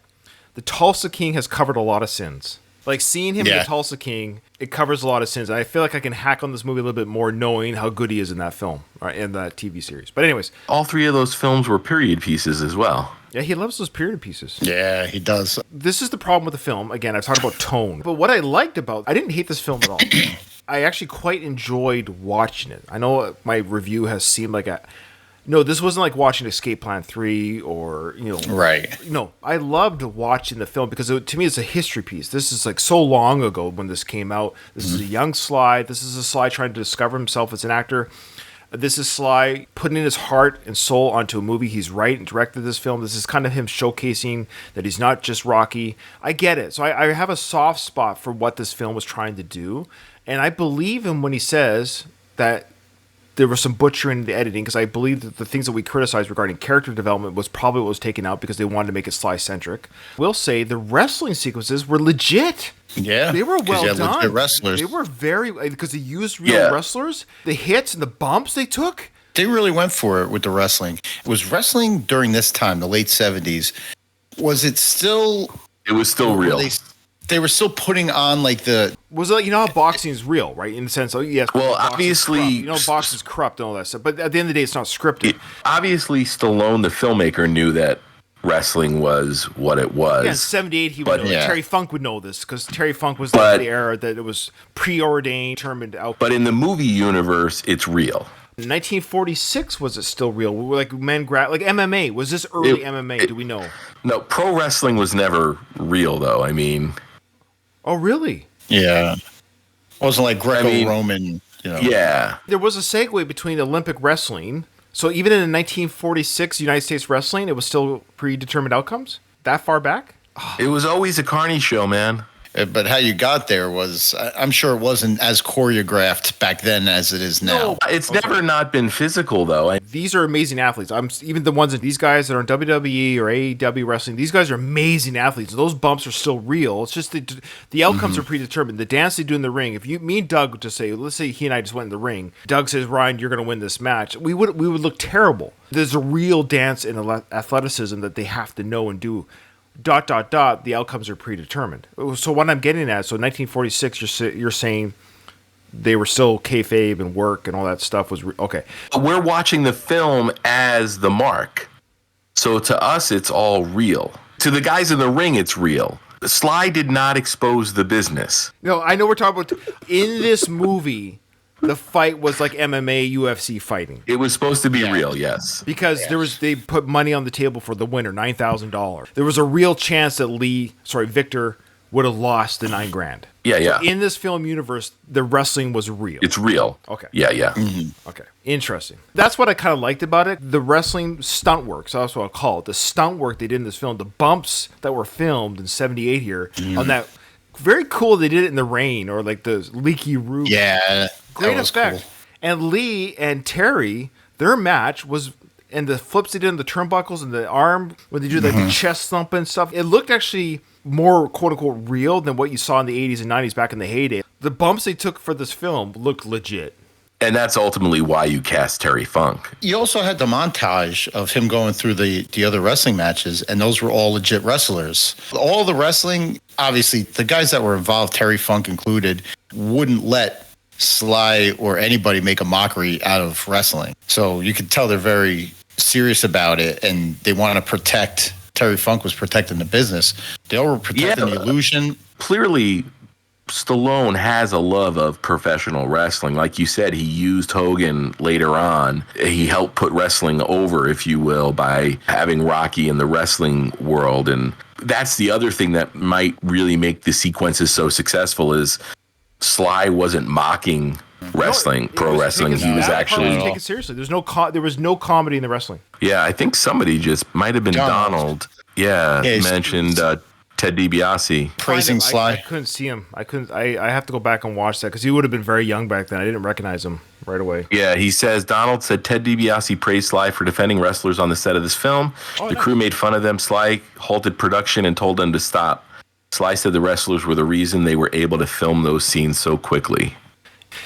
The Tulsa King has covered a lot of sins. Like, seeing him in The Tulsa King, it covers a lot of sins. And I feel like I can hack on this movie a little bit more knowing how good he is in that film, right, in that TV series. But anyways. All three of those films were period pieces as well. Yeah, he loves those period pieces. Yeah, he does. This is the problem with the film. Again, I've talked about tone. But what I liked about I didn't hate this film at all. I actually quite enjoyed watching it. I know my review has seemed like no, this wasn't like watching Escape Plan 3 or, Right. No, I loved watching the film because to me it's a history piece. This is like so long ago when this came out. This is a young Sly. This is a Sly trying to discover himself as an actor. This is Sly putting his heart and soul onto a movie. He's right and directed this film. This is kind of him showcasing that he's not just Rocky. I get it. So I have a soft spot for what this film was trying to do. And I believe him when he says that there was some butchering in the editing, because I believe that the things that we criticized regarding character development was probably what was taken out because they wanted to make it Sly-centric. We'll say the wrestling sequences were legit. Yeah. They were well done. Legit wrestlers. They were because they used real wrestlers. The hits and the bumps they took. They really went for it with the wrestling. It was wrestling during this time, the late 70s. Was it still... It was still real. They were still putting on like the... Was it, how boxing is real, right? In the sense, yes. Well, obviously... Boxing's corrupt and all that stuff. But at the end of the day, it's not scripted. Obviously, Stallone, the filmmaker, knew that wrestling was what it was. Yeah, in 78, he would know. Yeah. Terry Funk would know this because Terry Funk was the era that it was preordained, determined out. But in the movie universe, it's real. In 1946, was it still real? Like like MMA. Was this early MMA? Do we know? No, pro wrestling was never real, though. I mean... Oh, really? Yeah. It wasn't like Greco-Roman, Yeah. There was a segue between Olympic wrestling. So even in 1946 United States wrestling, it was still predetermined outcomes? That far back? It was always a carny show, man. But how you got there was, I'm sure it wasn't as choreographed back then as it is now. No, it's never not been physical, though. These are amazing athletes. Even the ones that these guys that are in WWE or AEW wrestling, these guys are amazing athletes. Those bumps are still real. It's just the outcomes are predetermined. The dance they do in the ring, if me and Doug just say, let's say he and I just went in the ring. Doug says, Ryan, you're going to win this match. We would look terrible. There's a real dance in athleticism that they have to know and do. ... the outcomes are predetermined. So what I'm getting at, so 1946, you're saying they were still kayfabe and work and all that stuff was okay. We're watching the film as the mark, so to us it's all real. To the guys in the ring, it's real. Sly did not expose the business. No, I know we're talking about in this movie. the fight was like MMA, UFC fighting. It was supposed to be real, yes. Because they put money on the table for the winner, $9,000. There was a real chance that Victor would have lost the $9,000. Yeah. So in this film universe, the wrestling was real. It's real. Okay. Yeah. Mm-hmm. Okay. Interesting. That's what I kind of liked about it. The wrestling stunt work, so that's what I'll call it. The stunt work they did in this film, the bumps that were filmed in 78 here on that. Very cool they did it in the rain or like the leaky roof. Yeah. Great effect. Cool. And Lee and Terry, their match was, and the flips they did in the turnbuckles and the arm, when they do like the chest thump and stuff, it looked actually more quote unquote real than what you saw in the 80s and 90s back in the heyday. The bumps they took for this film looked legit. And that's ultimately why you cast Terry Funk. You also had the montage of him going through the other wrestling matches, and those were all legit wrestlers. All the wrestling, obviously, the guys that were involved, Terry Funk included, wouldn't let Sly or anybody make a mockery out of wrestling. So you could tell they're very serious about it, and they want to protect. Terry Funk was protecting the business. They all were protecting the illusion. Clearly, Stallone has a love of professional wrestling. Like you said, he used Hogan later on. He helped put wrestling over, if you will, by having Rocky in the wrestling world. And that's the other thing that might really make the sequences so successful is Sly wasn't mocking wrestling, pro wrestling. He was actually take it seriously. There was no comedy in the wrestling. Yeah, I think somebody just might have been Donald. Yeah, mentioned Ted DiBiase praising Sly. I couldn't see him. I have to go back and watch that because he would have been very young back then. I didn't recognize him right away. Yeah, he says Donald said Ted DiBiase praised Sly for defending wrestlers on the set of this film. The crew made fun of them. Sly halted production and told them to stop. Sly said the wrestlers were the reason they were able to film those scenes so quickly.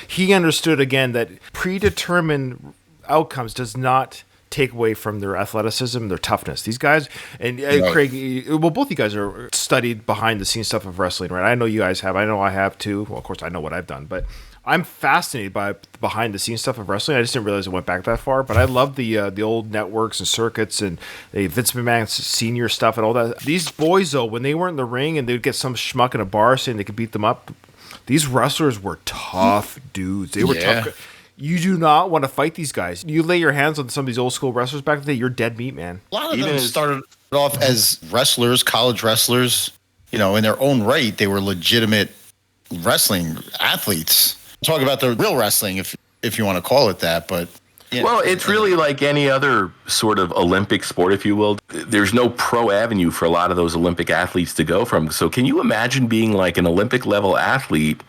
He understood again that predetermined outcomes does not take away from their athleticism, their toughness. These guys, and Craig, well, both you guys are studied behind the scenes stuff of wrestling, right? I know you guys have. I know I have too. Well, of course, I know what I've done, but I'm fascinated by behind the scenes stuff of wrestling. I just didn't realize it went back that far, but I love the old networks and circuits and the Vince McMahon senior stuff and all that. These boys, though, when they weren't in the ring and they'd get some schmuck in a bar saying they could beat them up, these wrestlers were tough dudes. They were tough. You do not want to fight these guys. You lay your hands on some of these old school wrestlers back in the day, you're dead meat, man. A lot of them started off as wrestlers, college wrestlers. You know, in their own right, they were legitimate wrestling athletes. Talk about the real wrestling, if you want to call it that, but... Yeah. Well, it's really like any other sort of Olympic sport, if you will. There's no pro avenue for a lot of those Olympic athletes to go from. So can you imagine being like an Olympic level athlete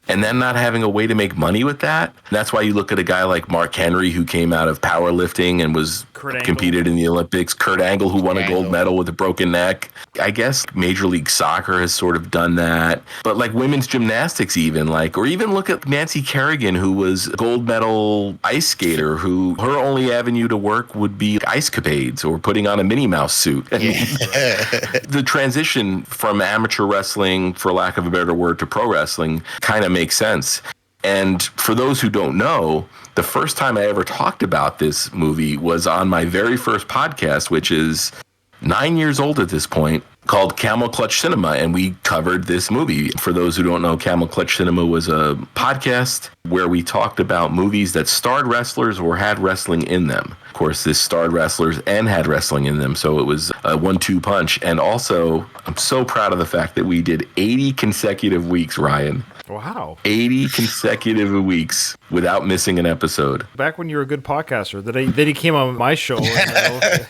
and then not having a way to make money with that? And that's why you look at a guy like Mark Henry, who came out of powerlifting and was competed in the Olympics. Kurt Angle, who won a gold medal with a broken neck. I guess Major League Soccer has sort of done that. But like women's gymnastics even, like, or even look at Nancy Kerrigan, who was a gold medal ice skater, who her only avenue to work would be ice capades or putting on a Minnie Mouse suit. The transition from amateur wrestling, for lack of a better word, to pro wrestling kind of makes sense. And for those who don't know, the first time I ever talked about this movie was on my very first podcast, which is 9 years old at this point, called Camel Clutch Cinema, and we covered this movie. For those who don't know, Camel Clutch Cinema was a podcast where we talked about movies that starred wrestlers or had wrestling in them. Of course, this starred wrestlers and had wrestling in them, so it was a 1-2 punch. And also, I'm so proud of the fact that we did 80 consecutive weeks, Ryan. Wow. 80 consecutive weeks without missing an episode. Back when you were a good podcaster. Then he came on my show. And,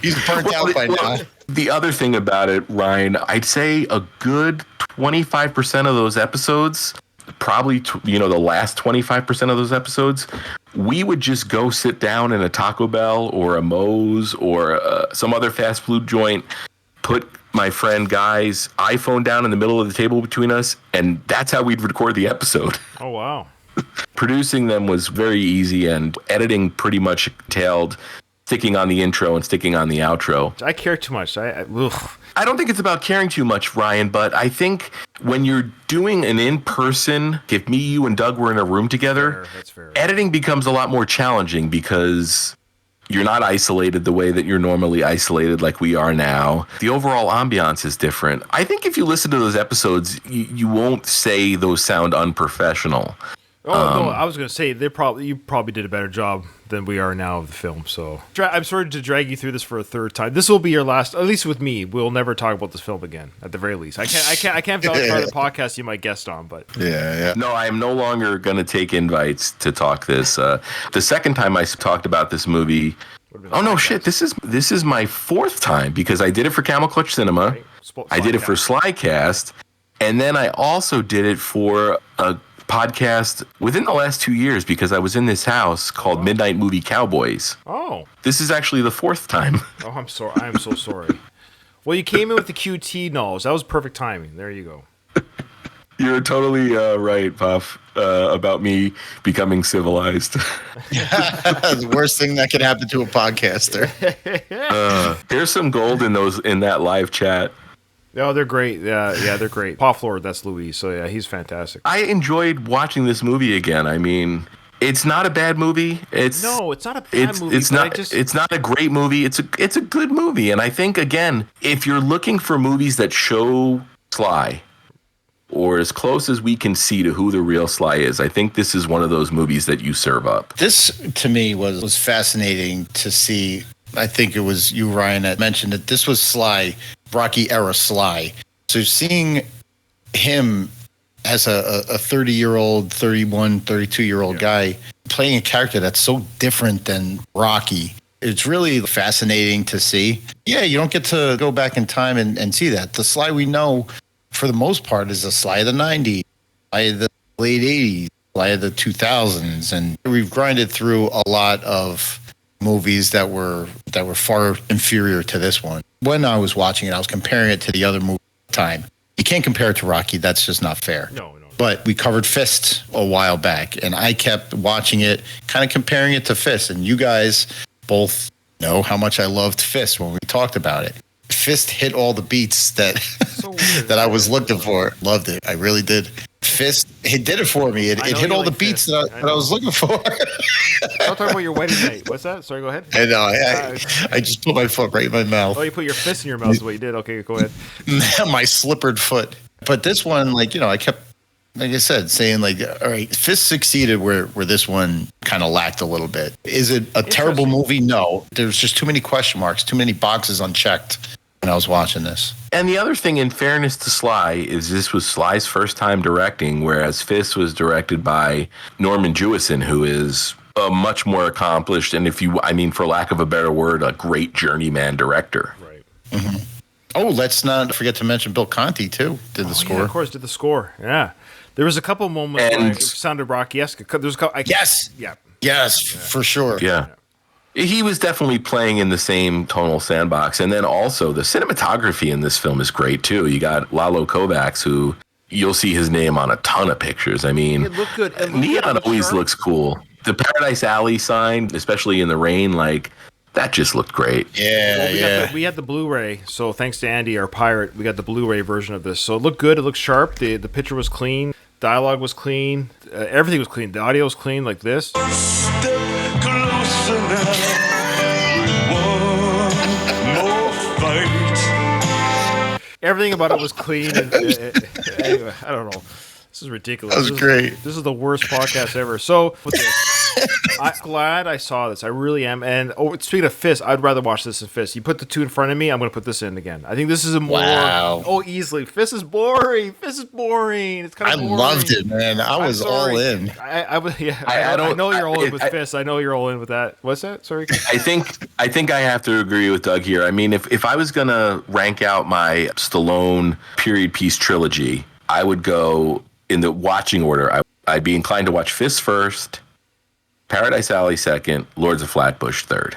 he's burnt out by now. The other thing about it, Ryan, I'd say a good 25% of those episodes, probably the last 25% of those episodes, we would just go sit down in a Taco Bell or a Moe's or some other fast food joint, put my friend Guy's iPhone down in the middle of the table between us, and that's how we'd record the episode. Oh, wow. Producing them was very easy, and editing pretty much entailed sticking on the intro and sticking on the outro. I care too much. I don't think it's about caring too much, Ryan, but I think when you're doing an in-person, if me, you, and Doug were in a room together, that's fair. Editing becomes a lot more challenging because you're not isolated the way that you're normally isolated like we are now. The overall ambiance is different. I think if you listen to those episodes, you won't say those sound unprofessional. Oh no, I was gonna say you probably did a better job than we are now of the film. So I'm sorry to drag you through this for a third time. This will be your last, at least with me. We'll never talk about this film again. At the very least, I can't vouch for the podcast you might guest on, but Yeah. No, I am no longer going to take invites to talk this. The second time I talked about this movie, oh no, shit! This is my fourth time because I did it for Camel Clutch Cinema, right? I did it for Slycast, and then I also did it for a podcast within the last 2 years because I was in this house called Midnight Movie Cowboys. Oh, This is actually the fourth time. oh, I'm sorry. I'm so sorry. Well, you came in with the QT knowledge. That was perfect timing. There you go. You're totally right, Puff, about me becoming civilized. The worst thing that could happen to a podcaster. There's some gold in that live chat. Oh, they're great. Yeah, they're great. Paw Lord, that's Louis. So yeah, he's fantastic. I enjoyed watching this movie again. I mean, it's not a bad movie. No, it's not a bad movie. It's not. It's not a great movie. It's a good movie. And I think again, if you're looking for movies that show Sly, or as close as we can see to who the real Sly is, I think this is one of those movies that you serve up. This, to me, was fascinating to see. I think it was you, Ryan, that mentioned that this was Sly, Rocky era Sly. So seeing him as a 30-year-old, 31, 32-year-old guy playing a character that's so different than Rocky, it's really fascinating to see. Yeah, you don't get to go back in time and see that. The Sly we know, for the most part, is the Sly of the 90s, Sly of the late 80s, Sly of the 2000s. And we've grinded through a lot of movies that were far inferior to this one. When I was watching it, I was comparing it to the other movie at the time. You can't compare it to Rocky. That's just not fair. No. But we covered Fist a while back, and I kept watching it, kind of comparing it to Fist. And you guys both know how much I loved Fist when we talked about it. Fist hit all the beats that that I was looking for. Loved it. I really did. Fist, it did it for me. It hit all the beats that I was looking for. Don't talk about your wedding night. What's that? Sorry, go ahead. I know. I just put my foot right in my mouth. Oh, you put your fist in your mouth is what you did. Okay, go ahead. My slippered foot. But this one, I kept, like I said, saying all right, Fist succeeded where this one kind of lacked a little bit. Is it a terrible movie? No. There's just too many question marks, too many boxes unchecked when I was watching this. And the other thing, in fairness to Sly, is this was Sly's first time directing, whereas Fist was directed by Norman Jewison, who is a much more accomplished, and for lack of a better word, a great journeyman director. Right. Mm-hmm. Oh, let's not forget to mention Bill Conti, too, did the score. Yeah, of course, did the score. Yeah. There was a couple moments where it sounded Rocky-esque. There's a couple, Yes. Yeah. Yes, for sure. Yeah. He was definitely playing in the same tonal sandbox. And then also the cinematography in this film is great, too. You got Lalo Kovacs, who you'll see his name on a ton of pictures. I mean, it looked good. Neon always looks cool. The Paradise Alley sign, especially in the rain, that just looked great. Yeah, we had the Blu-ray, so thanks to Andy, our pirate, we got the Blu-ray version of this. So it looked good. It looked sharp. The picture was clean. Dialogue was clean. Everything was clean. The audio was clean like this. Step closer now. One more fight. Everything about it was clean. And, anyway, I don't know. This is ridiculous. That was great. This is the worst podcast ever. So, I'm glad I saw this. I really am. And speaking of Fist, I'd rather watch this than Fist. You put the two in front of me, I'm going to put this in again. I think this is a more... Wow. Oh, easily. Fist is boring. It's kind of boring. I loved it, man. I was all in. I know you're all in with Fist. I know you're all in with that. What's that? Sorry. I think I have to agree with Doug here. I mean, if I was going to rank out my Stallone period piece trilogy, I would go in the watching order. I'd be inclined to watch Fist first, Paradise Alley second, Lords of Flatbush third.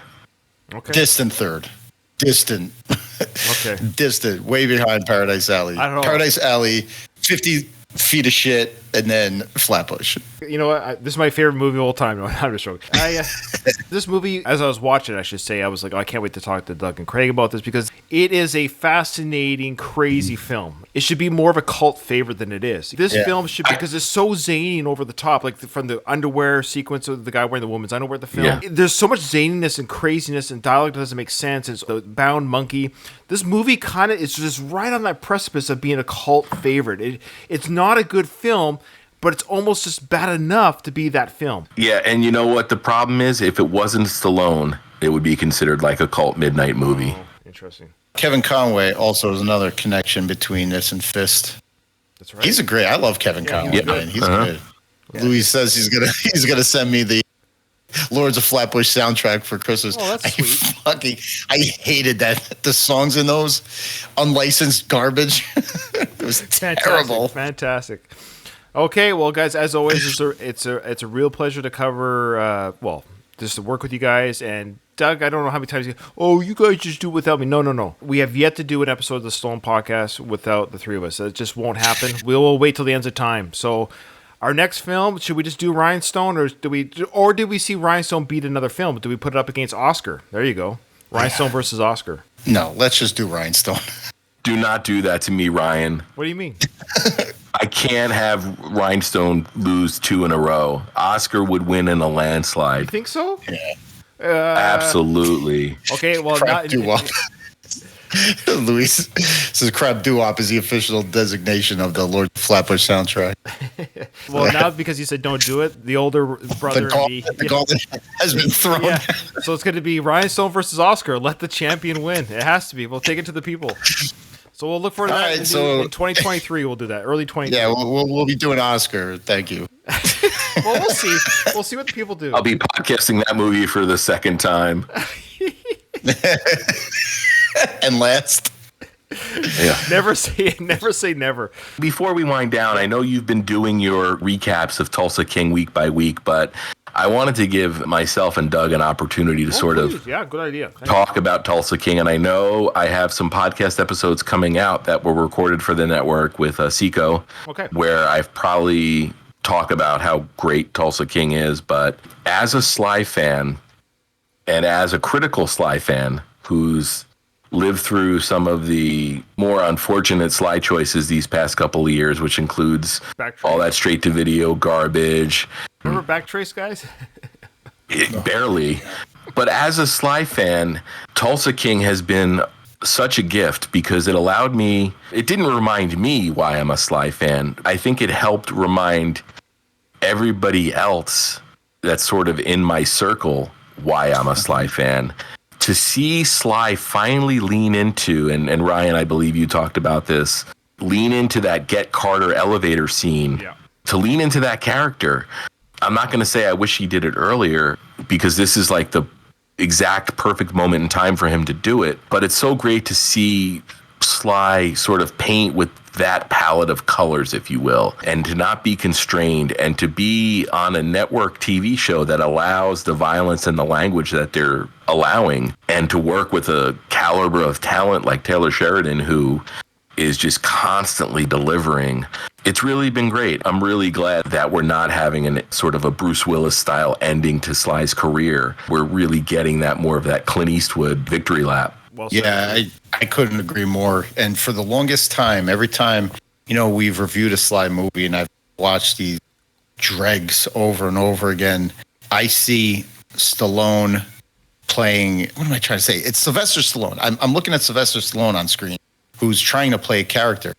Okay. Distant third. Distant. Okay. Distant. Way behind Paradise Alley. I don't know. Paradise Alley, 50 feet of shit, and then Flatbush. You know what? This is my favorite movie of all time. No, I'm just joking. This movie, as I was watching it, I should say, I was like, I can't wait to talk to Doug and Craig about this because it is a fascinating, crazy film. It should be more of a cult favorite than it is. This film should be, because it's so zany and over the top, like from the underwear sequence of the guy wearing the woman's underwear at the film. Yeah. There's so much zaniness and craziness and dialogue that doesn't make sense. It's the bound monkey. This movie kind of is just right on that precipice of being a cult favorite. It's not a good film, but it's almost just bad enough to be that film. Yeah, and you know what the problem is? If it wasn't Stallone, it would be considered like a cult midnight movie. Oh, interesting. Kevin Conway also is another connection between this and Fist. That's right. He's a great. I love Kevin Conway. he's Man. He's Uh-huh. good. Louis says he's gonna send me the Lords of Flatbush soundtrack for Christmas. Oh, that's sweet. I hated that the songs in those unlicensed garbage. It was terrible. Fantastic. Okay, well, guys, as always, it's a real pleasure to cover. Just to work with you guys. And Doug, I don't know how many times you guys just do it without me. No. We have yet to do an episode of the Stallone podcast without the three of us. It just won't happen. We'll wait till the ends of time. So, our next film, should we just do Rhinestone, or did we see Rhinestone beat another film? Do we put it up against Oscar? There you go. Rhinestone versus Oscar. No, let's just do Rhinestone. Do not do that to me, Ryan. What do you mean? I can't have Rhinestone lose 2 in a row. Oscar would win in a You landslide. think so? Yeah. Absolutely. Okay, well, Crap doo-wop. Luis says crap doo-wop is the official designation of the Lord Flatbush soundtrack. well, now because you said don't do it, the older brother and me. The gauntlet has been thrown. Yeah. So it's going to be Rhinestone versus Oscar. Let the champion win. It has to be. We'll take it to the people. So we'll look for that right, in so- 2023. We'll do that. Early 2023. Yeah, we'll be doing Oscar. Thank you. Well, we'll see. We'll see what the people do. I'll be podcasting that movie for the second time. And last. Yeah. Never say never. Before we wind down, I know you've been doing your recaps of Tulsa King week by week, but I wanted to give myself and Doug an opportunity to Yeah, good idea. Thank talk about Tulsa King. And I know I have some podcast episodes coming out that were recorded for the network with Seiko, Okay. where I've probably talk about how great Tulsa King is. But as a Sly fan, and as a critical Sly fan who's lived through some of the more unfortunate Sly choices these past couple of years, which includes Backtrace. all that straight-to-video garbage. Remember Backtrace, guys? Barely. But as a Sly fan, Tulsa King has been such a gift because it allowed me, it didn't remind me why I'm a Sly fan. I think it helped remind everybody else that's sort of in my circle why I'm a Sly fan. To see Sly finally lean into, and Ryan, I believe you talked about this, lean into that Get Carter elevator scene, Yeah. to lean into that character. I'm not going to say I wish he did it earlier because this is like the exact perfect moment in time for him to do it. But it's so great to see Sly sort of paint with that palette of colors, if you will, and to not be constrained and to be on a network TV show that allows the violence and the language that they're allowing, and to work with a caliber of talent like Taylor Sheridan, who is just constantly delivering. It's really been great. I'm really glad that we're not having a sort of a Bruce Willis style ending to Sly's career. We're really getting that more of that Clint Eastwood victory lap. Well said. Yeah, I couldn't agree more. And for the longest time, every time, we've reviewed a Sly movie and I've watched these dregs over and over again, I see Stallone playing, what am I trying to say? It's Sylvester Stallone. I'm looking at Sylvester Stallone on screen, who's trying to play a character.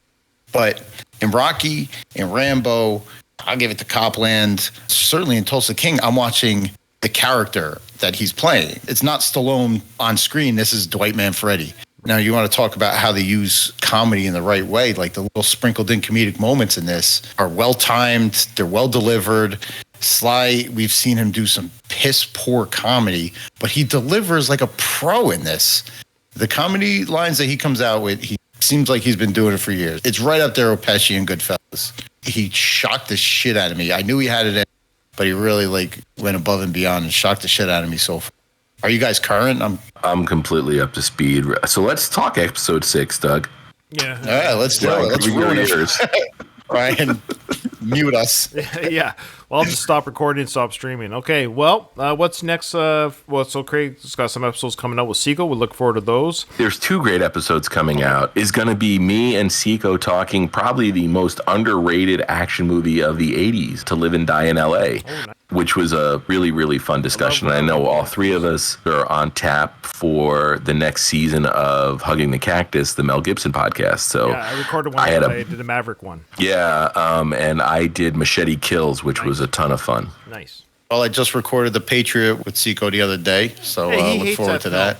But in Rocky, in Rambo, I'll give it to Copland, certainly in Tulsa King, I'm watching the character that he's playing. It's not Stallone on screen. This is Dwight Manfredi. Now, you want to talk about how they use comedy in the right way, like the little sprinkled in comedic moments in this are well-timed, they're well-delivered. Sly, we've seen him do some piss-poor comedy, but he delivers like a pro in this. The comedy lines that he comes out with, he seems like he's been doing it for years. It's right up there with Pesci and Goodfellas. He shocked the shit out of me. I knew he had it in, but he really went above and beyond and shocked the shit out of me so far. Are you guys current? I'm completely up to speed. So let's talk episode 6, Doug. Yeah. All right, let's do it. Let's Cover your ruin it. ears. Ryan, mute us. Yeah. Well, I'll just stop recording and stop streaming. Okay. Well, what's next? So Craig's got some episodes coming out with Seagull. We look forward to those. There's 2 great episodes coming out. It's going to be me and Seiko talking probably the most underrated action movie of the 80s, To Live and Die in L.A. Oh, nice. which was a really, really fun discussion. I know all three of us are on tap for the next season of Hugging the Cactus, the Mel Gibson podcast. So Yeah, I recorded one. I did a Maverick one. Yeah, and I did Machete Kills, which was a ton of fun. Nice. Well, I just recorded The Patriot with Seco the other day, so Hey, look forward to that.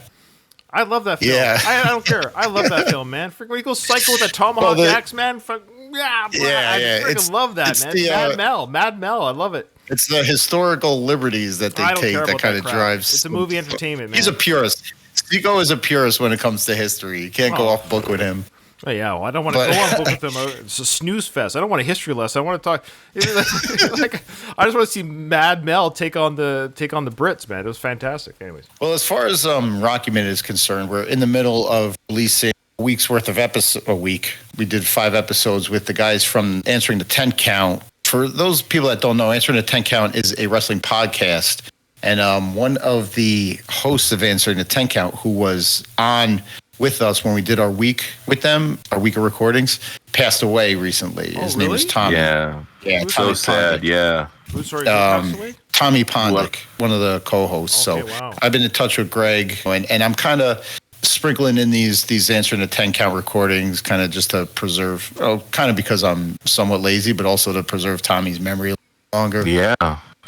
I love that film. Yeah. I don't care. I love that film, man. When he goes psycho with that Tomahawk axe, man. I freaking love that, man. Mad Mel. I love it. It's the historical liberties that they take that kind of drives. It's a movie entertainment, man. He's a purist. Seco is a purist when it comes to history. You can't go off book with him. Oh, yeah, well, I don't want to go on book with them. It's a snooze fest. I don't want a history lesson. I want to talk. I just want to see Mad Mel take on the Brits, man. It was fantastic. Anyways, well, as far as Rocky Minute is concerned, we're in the middle of releasing a week's worth of episodes. A week. We did 5 episodes with the guys from Answering the 10 Count. For those people that don't know, Answering the 10 Count is a wrestling podcast, and one of the hosts of Answering the 10 Count, who was on with us when we did our week with them, our week of recordings, passed away recently. His name is Tommy. Yeah. So sad. Yeah. Who's sorry? Passed away? Tommy Pondick, one of the co-hosts. Okay, so wow. I've been in touch with Greg, and I'm kind of sprinkling in these Answering the 10 Count recordings, kind of just to preserve, kind of because I'm somewhat lazy, but also to preserve Tommy's memory a little longer. Yeah,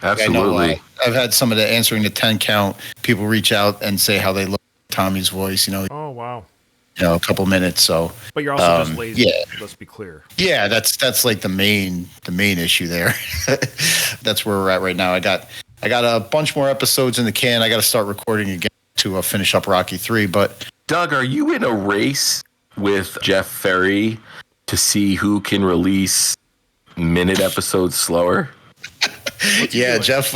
absolutely. I know, I've had some of the Answering the 10 Count people reach out and say how they love Tommy's voice, Oh, wow. A couple minutes. So, but you're also just lazy. Yeah. Let's be clear. Yeah, that's like the main issue there. That's where we're at right now. I got a bunch more episodes in the can. I got to start recording again to finish up Rocky 3. But Doug, are you in a race with Jeff Ferry to see who can release minute episodes slower? Yeah, Jeff.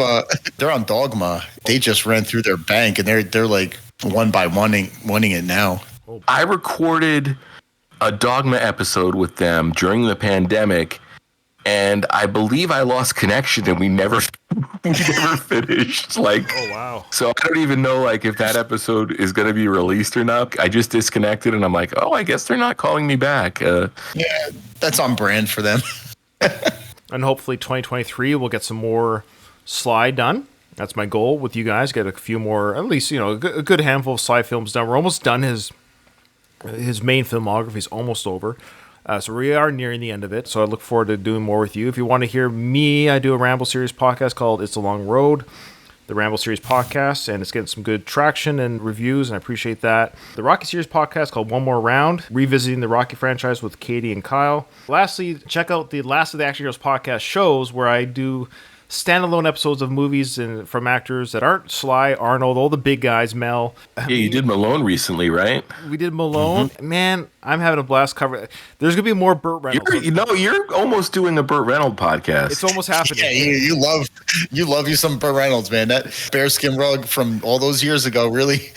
They're on Dogma. They just ran through their bank, and they're like one by winning it now. I recorded a Dogma episode with them during the pandemic, and I believe I lost connection, and we never finished. Oh wow! So I don't even know if that episode is going to be released or not. I just disconnected, and I'm like, oh, I guess they're not calling me back. Yeah, that's on brand for them. And hopefully 2023 we'll get some more Sly done. That's my goal with you guys. Get a few more, at least a good handful of Sly films done. We're almost done. His main filmography is almost over. So we are nearing the end of it. So I look forward to doing more with you. If you want to hear me, I do a Ramble Series podcast called It's a Long Road, the Ramble Series podcast, and it's getting some good traction and reviews, and I appreciate that. The Rocky Series podcast called One More Round, revisiting the Rocky franchise with Katie and Kyle. Lastly, check out the Last of the Action Heroes podcast shows, where I do standalone episodes of movies and from actors that aren't Sly, Arnold, all the big guys, Mel. Yeah, you did Malone recently, right? We did Malone. Mm-hmm. Man, I'm having a blast covering. There's gonna be more Burt Reynolds. You're almost doing a Burt Reynolds podcast. It's almost happening. Yeah, you love you some Burt Reynolds, man. That bearskin rug from all those years ago really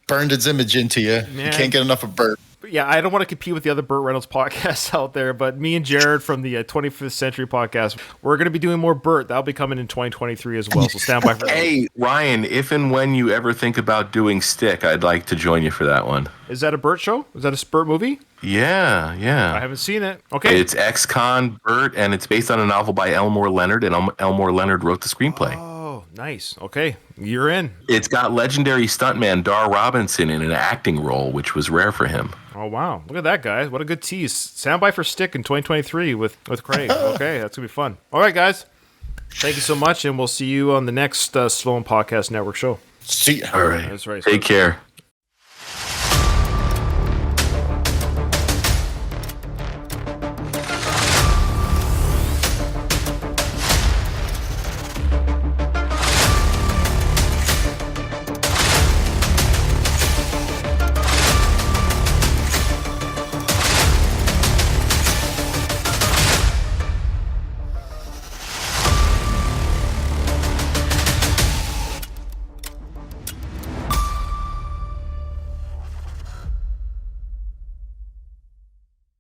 burned its image into you. Man. You can't get enough of Burt. Yeah, I don't want to compete with the other Burt Reynolds podcasts out there, but me and Jared from the 25th Century podcast, we're going to be doing more Burt. That'll be coming in 2023 as well, so stand by for that. Hey, Ryan, if and when you ever think about doing Stick, I'd like to join you for that one. Is that a Burt show? Is that a Burt movie? Yeah. I haven't seen it. Okay. It's ex-con Burt, and it's based on a novel by Elmore Leonard, and Elmore Leonard wrote the screenplay. Oh, nice. Okay, you're in. It's got legendary stuntman Dar Robinson in an acting role, which was rare for him. Oh, wow. Look at that, guys. What a good tease. Soundbite for Stick in 2023 with Craig. Okay, that's going to be fun. All right, guys. Thank you so much, and we'll see you on the next Stallone Podcast Network show. See you. All right. That's right. Take care.